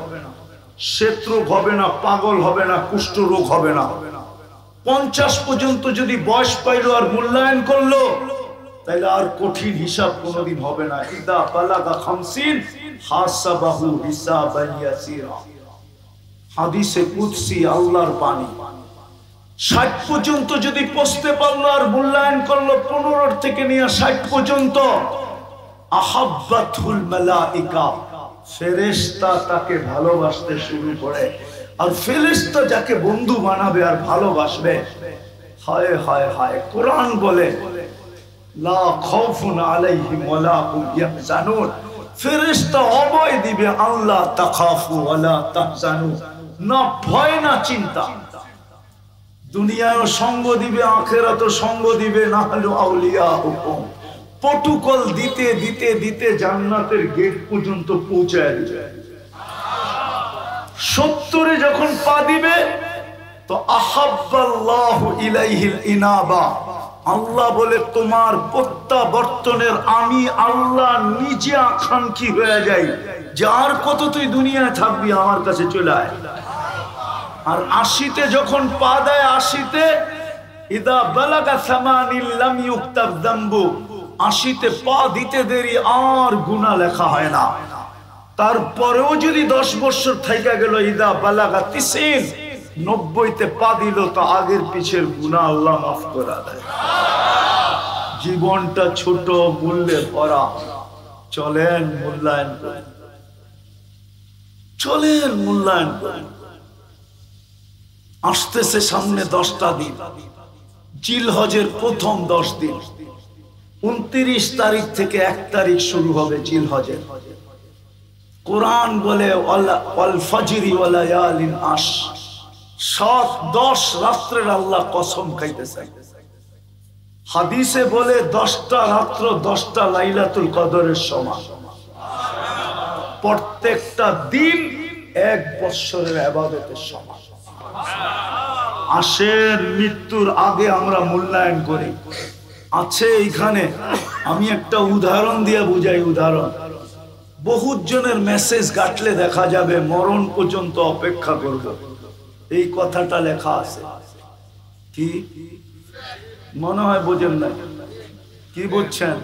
শ্বেত রোগ হবে না, পাগল হবে না, কুষ্ঠ রোগ হবে না। 50 পর্যন্ত যদি বয়স পাইলো আর মূল্যায়ন করলো, তাহলে আর কঠিন হিসাব কোনোদিন হবে না। ইদা বালাগা 50 হাসাবাহু হিসাবান ইয়াসিরা, হাদিসে কুদসি, আল্লাহর বাণী। 60 পর্যন্ত যদি পৌঁছতে পারলো আর মূল্যায়ন করলো, 15 থেকে নিয়ে 60 পর্যন্ত, আহাব্বাতুল মালাইকা, ফেরেশতা তাকে ভালোবাসতে শুরু করে। আর ফেরেশতা যাকে বন্ধু বানাবে আর ভালোবাসবে, হায় হায় হায়, কোরআন বলে লা খাউফুন আলাইহিম ওয়ালা হুম ইয়াহজানুন, ফেরেশতা অভয় দিবে, আল্লাহ তাখাফু ওয়ালা তাহজানু, না ভয় না চিন্তা। দুনিয়ায় সঙ্গ দিবে, আখিরাতে সঙ্গ দিবে, না হলো আউলিয়া হুকুম, প্রটোকল দিতে দিতে দিতে জান্নাতের গেট পর্যন্ত পৌঁছায় দিবে। 70 যখন পা দিবে তো আহাব্বাল্লাহু ইলাইহিল ইনাবা, আল্লাহ বলে তোমার প্রত্যাবর্তনের আমি আল্লাহ নিজে আকাঙ্ক্ষী হয়ে যাই, যার কত তুই দুনিয়ায় থাকবি আমার কাছে চলে আয়। আর 80তে যখন পা দেয়, 80তে ইদা বালাগা সামানিল লাম ইউক্তাব যামবু, 80তে পা দিতে দেরি আর গুনাহ লেখা হয় না। তারপরেও যদি 10 বছর থাইকা গেল, ইদা বালাগা 30, 90তে পা দিল, তো আগের পিছের গুনাহ আল্লাহ মাফ করে দেয়। জীবনটা ছোট, মূল্যে ভরা, চলেন মূল্যায়ন করেন, চলেন মূল্যায়ন করেন। আসতেছে সামনে 10টা দিন, জিলহজের প্রথম 10 দিন, 29 তারিখ থেকে 1 তারিখ শুরু হবে জিলহজের। কোরআন বলে ওয়াল ফজরি ওয়া লায়ালিন আশ, 7-10 রাত্রের আল্লাহ কসম খাইতেছে। হাদিসে বলে 10টা রাত্র 10টা লাইলাতুল কদরের সমান, প্রত্যেকটা দিন 1 বছরের ইবাদতের সমান। আসেন মৃত্যুর আগে আমরা মূল্যায়ন করি। আছে এইখানে, আমি একটা উদাহরণ দিয়ে বুঝাই। উদাহরণ, বহুত জনের মেসেজ ঘাটলে দেখা যাবে মরণ পর্যন্ত অপেক্ষা করব, এই কথাটা লেখা আছে। কি মনে হয় বোঝেন না? কি বুঝছেন?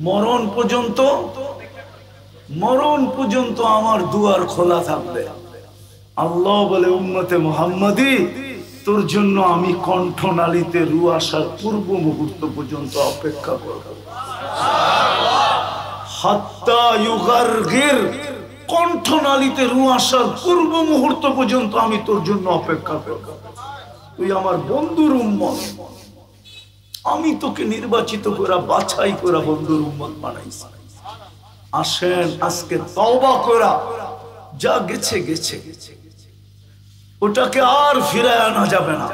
মরণ পর্যন্ত, মরণ পর্যন্ত আমার দুয়ার খোলা থাকবে। আল্লাহ বলে উম্মতে মুহাম্মাদি, তোর জন্য আমি কণ্ঠনালীতে রূহ আসার পূর্ব মুহূর্ত পর্যন্ত অপেক্ষা করব। হাত্তা ইউগারগির, কণ্ঠনালীতে রূহ আসার পূর্ব মুহূর্ত পর্যন্ত আমি তোর জন্য অপেক্ষা করব। তুই আমার বন্ধুর উম্মত, আমি তোকে নির্বাচিত করে বাছাই করে বন্ধুর উম্মত বানাইছি। আসেন আজকে তওবা করা, যা গেছে গেছে, ওটাকে আর ফিরে আনা যাবে না।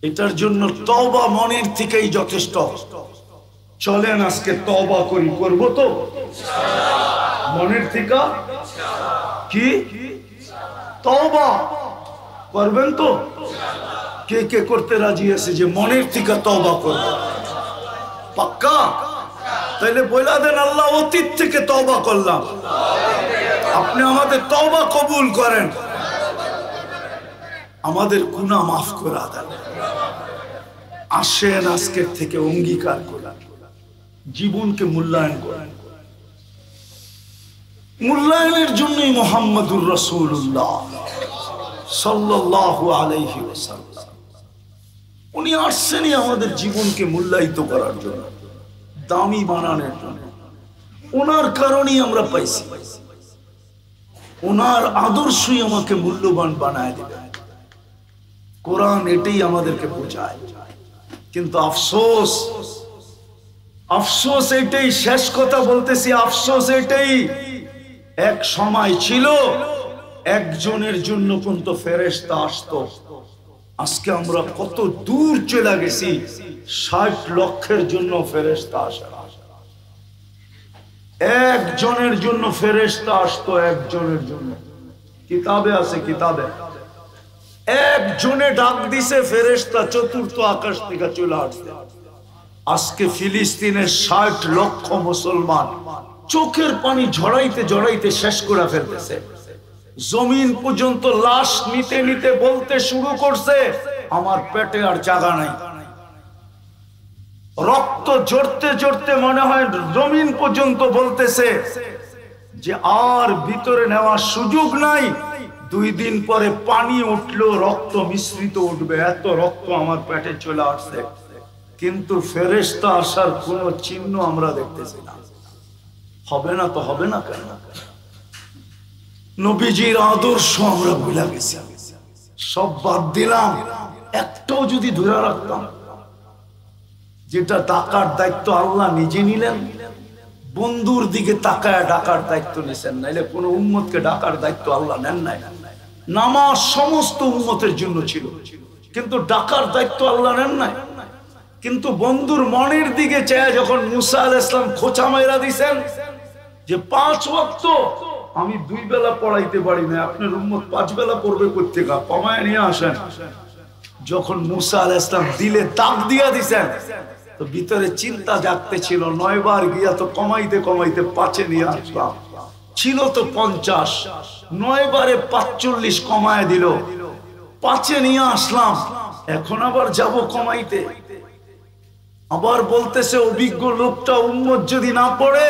এটার জন্য তওবা মনের থেকেই যথেষ্ট। চলেন আজকে তওবা করি, করব তো মনের থেকে? কি তওবা করবেন তো? কে কে করতে রাজি আছে যে মনের থেকে তওবা করবে? পাক্কা? তাইলে বলে দেন, আল্লাহ অতীত থেকে তওবা করলাম, আপনি আমাদের তওবা কবুল করেন, আমাদের গুনাহ মাফ করে দেন। আসেন আজকের থেকে অঙ্গীকার করেন, জীবনকে মূল্যায়ন করেন। মূল্যায়নের জন্যই মুহাম্মদুর রাসূলুল্লাহ সাল্লাল্লাহু আলাইহি ওয়াসাল্লাম, উনি আসছেনই আমাদের জীবনকে মূল্যায়িত করার জন্য, দামি বানানোর জন্য। ওনার কারণেই আমরা পাইছি, ওনার আদর্শই আমাকে মূল্যবান বানায় দেবে। কোরআন এটাই আমাদেরকে বোঝায়। কিন্তু আফসোস, আফসোস এটাই, শেষ কথা বলতেছি, আফসোস এটাই, এক সময় ছিল একজনের জন্য পর্যন্ত ফেরেশতা আসতো, আজকে আমরা কত দূর চলে গেছি, 60 লক্ষের জন্য ফেরেশতা আসে। একজনের জন্য ফেরেশতা আসতো, একজনের জন্য। কিতাবে আছে, কিতাবে একজনে ডাক দিছে, ফেরেশতা 4th আকাশ থেকে চলে আসছে। আজকে ফিলিস্তিনের 60 লক্ষ মুসলমান চোখের পানি ঝরাইতে ঝরাইতে শেষ করে ফেলতেছে। জমিন পর্যন্ত লাশ নিতে নিতে বলতে শুরু করছে, আমার পেটে আর জায়গা নাই। রক্ত ঝরতে ঝরতে মনে হয় জমিন পর্যন্ত বলতেছে যে আর ভিতরে নেওয়ার সুযোগ নাই, 2 দিন পরে পানি উঠলো, রক্ত মিশ্রিত উঠবে, এত রক্ত আমার পেটে চলে আসছে। কিন্তু ফেরেশতা আসার কোনো চিহ্ন আমরা দেখতেছি না। হবে না তো হবে না কেন? নবীজির আদর্শ আমরা ভুলে গেছি, সব বাদ দিলাম। একটাও যদি ধরে রাখতাম, যেটা ডাকার দায়িত্ব আল্লাহ নিজে নিলেন, বন্ধুর দিকে তাকায় ডাকার দায়িত্ব নিছেন, নাইলে কোন উম্মতকে ডাকার দায়িত্ব আল্লাহ নেন নাই। নামাজ সমস্ত উম্মতের জন্য ছিল, কিন্তু ডাকার দায়িত্ব আল্লাহ নেন নাই। কিন্তু বন্ধুর মনের দিকে চেয়ে যখন মুসা আলাইহিস সালাম খোঁচা মাইরা দিছেন যে 5 ওয়াক্ত আমি 2 বেলা পড়াইতে পারি না, আপনার উম্মত 5 বেলা পড়বে কোত্থেকে, কমায় নিয়ে আসেন। যখন মুসা আলাইহিস সালাম দিলে দাগ দিয়া দিছেন, তো ভিতরে চিন্তা জাগতে ছিল, 9 বার গিয়া তো কমাইতে কমাইতে 5 নিয়ে আসলাম, ছিল তো 50, 9 বারে 45 কমায় দিল, 5 নিয়ে আসলাম, এখন আবার যাব কমাইতে। আবার বলতেছে অভিজ্ঞ লোকটা উম্মত যদি না পড়ে,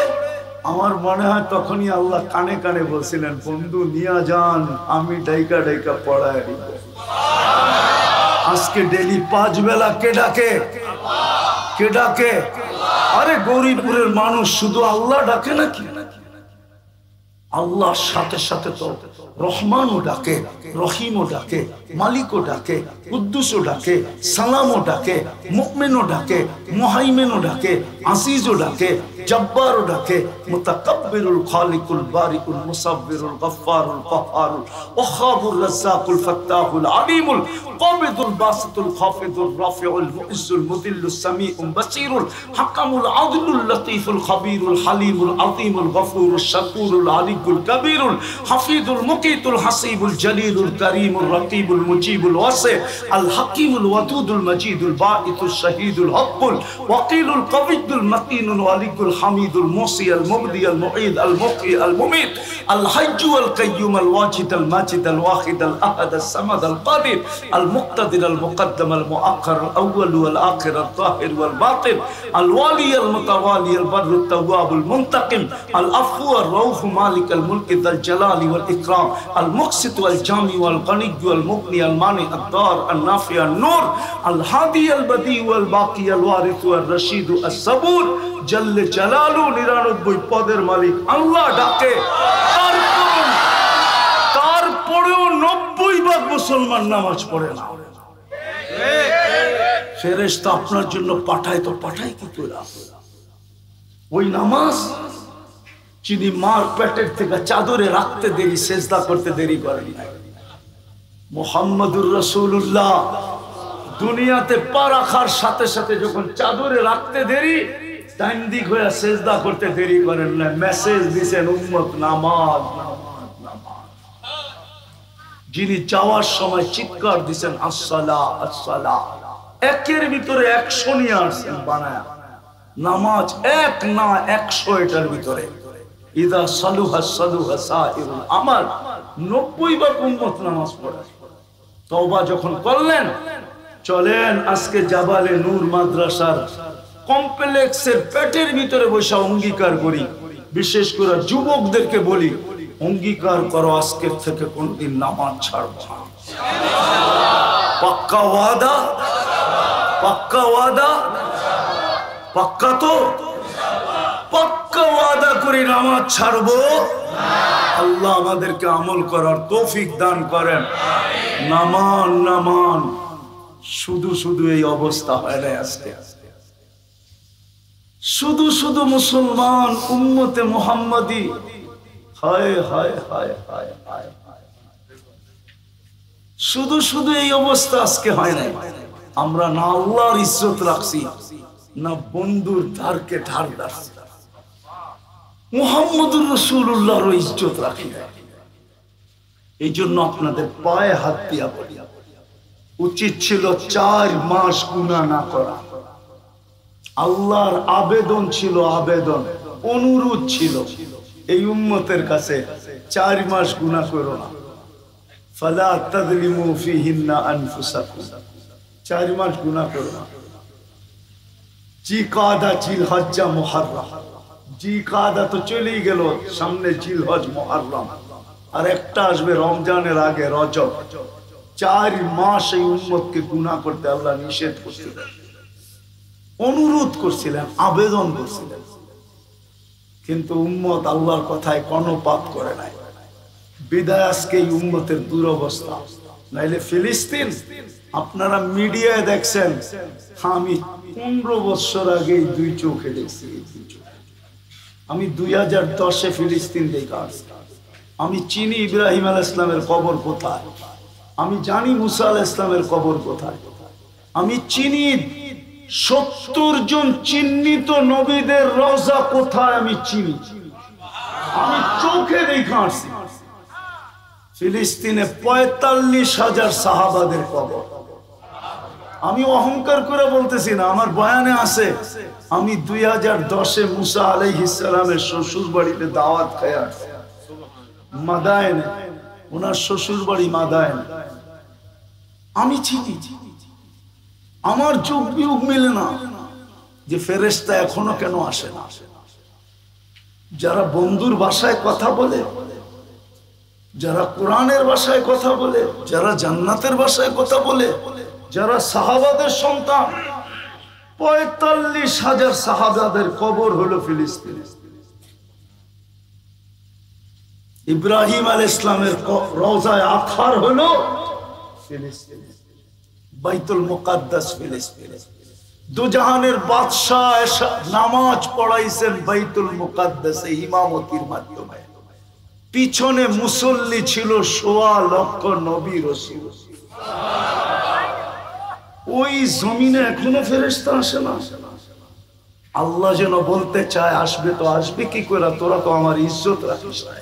আমার মনে হয় তখনই আল্লাহ কানে কানে বলছিলেন, বন্ধু নিয়া যান, আমি ডাইকা ডাইকা পড়ায় দিব। আজকে ডেলি 5 বেলা কে ডাকে? কে ডাকে? আরে গৌরীপুরের মানুষ শুধু আল্লাহ ডাকে নাকি? আল্লাহর সাথে সাথে তো রহমানও ডাকে, রহিমও ডাকে, মালিকও ডাকে, কুদ্দুসও ডাকে, সালামও ডাকে, মুমিনও ডাকে, মুহাইমিনও ডাকে, আজিজও ডাকে, জব্বারও ডাকে, মুতাকাব্বিরুল খালিকুল বারিকুল মুসাব্বিরুল গফফারুল কাহ্হারুল ওয়াহাবুর রাজ্জাকুল ফাত্তাহুল আলিমুল কাবিদুল বাসিতুল খাফিদুর রাফিউল মুইজ্জুল মুদিল্লুস সামিউল বাসীরুল হাকামুল আদলুল লতীফুল খবীরুল হালিমুল আযীমুল গফুরুশ শাকুরুল আলিকুল কবীরুল হাফিজুল মুকিতুল হাসিবুল জলিলুল করিমুল রকিবুল মুজিবুল ওয়াসি আল হাকিমুল ওয়াদুদুল মজিদুল বাঈতুল শহীদুল হকুল ওয়াকিলুল কবিদুল মতিনুল ওয়ালিকুল হামিদুল মুসি আল মুবদি আল মুঈদ আল মুকি আল মুমিত আল হাজ্জু আল কাইয়ুম আল ওয়াজিদ আল মাজিদ আল ওয়াহিদ আল আহাদ আল সামাদ আল কাদির আল মুক্তাদির আল মুকদ্দম আল মুআক্খার আল আউয়াল ওয়াল আখির আল তাহির ওয়াল বাতিন আল ওয়ালি আল মুতাওয়ালি আল বর আল তাওয়াব আল মুনতাকিম আল আফু আর রাউফ মালিক আল মুলক যাল জালালি ওয়াল ইকরাম আল মুকসিত ওয়াল জামি ওয়াল গনি ওয়াল মুগনি আল মানি আদ দার আল নাফি আল নূর আল হাদি আল বদি ওয়াল বাকি আল ওয়ারিস ওয়াল রশিদ আস সাবুর জল্লে জালালু 99 পদের মালিক আল্লাহ ডাকে। তারপরেও 90% মুসলমান নামাজ পড়ে না। ফেরেশতা আপনার জন্য পাঠায় তো পাঠায় কি করে? ওই নামাজ যিনি মার পেটের থেকে চাদরে রাখতে দেরি, সেজদা করতে দেরি করেন না। মুহাম্মদুর রাসূলুল্লাহ দুনিয়াতে পা রাখার সাথে সাথে যখন চাদরে রাখতে দেরি, ডান দিক হয়ে সেজদা করতে দেরি করেন না। মেসেজ দিয়েছেন উম্মত নামাজ নামাজ নামাজ। যিনি যাওয়ার সময় চিৎকার দিয়েছেন আসসালাহ আসসালাহ, একের ভিতরে 100 নিয়ে আসছেন বানায়া। নামাজ এক না 100 এটার ভিতরে। ইদা সালুহা সালুহা সাইরুল আমাল, 90% উম্মত নামাজ পড়ে। তওবা যখন করলেন, চলেন আজকে জাবালে নূর মাদ্রাসার কমপ্লেক্সের পেটের ভিতরে বসে অঙ্গীকার করি, বিশেষ করে যুবকদেরকে বলি, অঙ্গীকার করো আজকের থেকে কোনদিন নামাজ ছাড়বো না। পাক্কা ওয়াদা? পাক্কা ওয়াদা? পাক্কা তো? পাক্কা ওয়াদা করে নামাজ ছাড়বো। আল্লাহ আমাদেরকে আমল করার তৌফিক দান করেন। নামান নামান, শুধু শুধু এই অবস্থা হয় না আজকে। শুধু শুধু মুসলমান উম্মতে মুহাম্মাদি, হায় হায় হায় হায় হায়, শুধু শুধু এই অবস্থা আজকে হয় না। আমরা না আল্লাহর ইজ্জত রাখছি, না বন্ধুর ধারকে ধার রাখছি, মুহাম্মদুর রাসূলুল্লাহর ইজ্জত রাখি না। এই জন্য আপনাদের পায়ে হাত দিয়া বলি, উচিত ছিল 4 মাস গুনাহ না করা। আল্লাহর আবেদন ছিল, আবেদন অনুরোধ ছিল এই উম্মতের কাছে, 4 মাস গুনাহ করো না। ফালা তাযলিমু ফীহিন্না আনফুসাকুম, 4 মাস গুনাহ করো না। জিকাদা, জিলহজ্জা, মুহররম। জিকাদা তো চলেই গেল, সামনে জিলহজ, মুহররম, আর একটা আসবে রমজানের আগে, রজব। 4 মাস এই উম্মতকে গুনাহ করতে আল্লাহ নিষেধ করতে দেন। অনুরোধ করছিলেন, আবেদন করছিলেন, কিন্তু উম্মত আল্লাহর কথায় কর্ণপাত করে নাই। বিদায় আজকে এই উম্মতের দুরবস্থা। নাইলে ফিলিস্তিন আপনারা মিডিয়ায় দেখছেন, আমি 15 বছর আগে 2 চোখে দেখছি। আমি 2010-এ ফিলিস্তিন দেখা আসছি। আমি চিনি ইব্রাহিম আলাইহিস সালামের কবর কোথায়, আমি জানি মুসা আলাইহিস সালামের কবর কোথায়, আমি চিনি 70 জন চিহ্নিত নবীদের রওজা কোথায়, আমি চিনি, আমি চোখে দেখা আসছি। ফিলিস্তিনে 45,000 সাহাবাদের কবর। আমি অহংকার করে বলতেছি না, আমার বয়ানে আছে। আমি 2010-এ মুসা আলাইহিস সালামের শ্বশুর বাড়িতে দাওয়াত খেয়ে আসছি, মাদায়েনে, ওনার শ্বশুর বাড়ি মাদায়েন। আমি চিনি, আমার যুগ বিয়োগ মিলে না যে ফেরেশতা এখনো কেন আসে না। যারা বন্ধুর ভাষায় কথা বলে, যারা কোরআনের ভাষায় কথা বলে, যারা জান্নাতের ভাষায় কথা বলে, যারা সাহাবাদের সন্তান, 45,000 সাহাবাদের কবর হলো ফিলিস্তিনে। ইব্রাহিম আলাইহিস সালামের রওজায়ে আতহার হলো ফিলিস্তিনে, বাইতুল মুকাদ্দাস ফিলিস্তিনে। দুজাহানের বাদশাহ এসে নামাজ পড়াইছেন বাইতুল মুকাদ্দাসে ইমামতির মাধ্যমে। পিছনে মুসল্লি ছিল 1.25 লক্ষ নবী রাসূল। ওই জমিনে এখনো ফেরেশতা আসে না। আল্লাহ যেন বলতে চায়, আসবে তো আসবে কি করে, তোরা তো আমার ইজ্জত রাখিস না,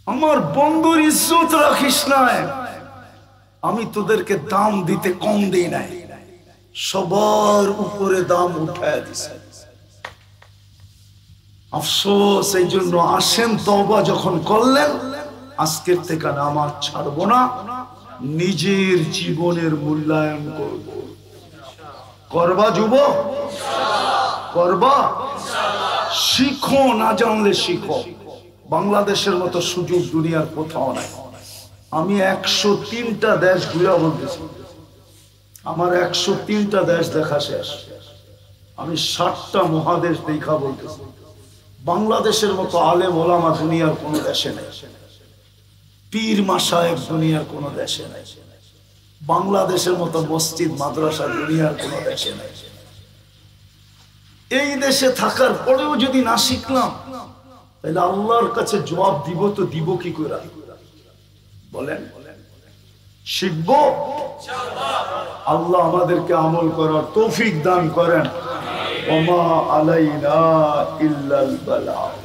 আমার বন্ধুর ইজ্জত রাখিস না, আমি তোদেরকে দাম দিতে কম দিই নাই, সবার উপরে দাম উঠায় দিছে। আফসোস এই জন্য, আসেন তওবা যখন করলেন, আজকের থেকে নামাজ ছাড়বো না, নিজের জীবনের মূল্যায়ন করব। করবা যুবক? করবা? শিখো, না জানলে শিখো। বাংলাদেশের মতো সুযোগ দুনিয়ার কোথাও নাই। আমি 103টা দেশ ঘুরে বলতেছি, আমার 103টা দেশ দেখা শেষ। আমি 60টা মহাদেশ দেখা বলতেছি। বাংলাদেশের মতো আলেম ওলামা দুনিয়ার কোন দেশে নেই, পীর মাশায়েখ দুনিয়ার কোন দেশে নেই, বাংলাদেশের মতো মসজিদ মাদ্রাসা দুনিয়ার কোন দেশে নেই। এই দেশে থাকার পরেও যদি না শিখলাম, তাহলে আল্লাহর কাছে জবাব দিব তো দিব কি করে? বলেন, শিখবো? আল্লাহ আমাদেরকে আমল করার তৌফিক দান করেন। ওমা আলাইনা ইল্লাল বালাগ।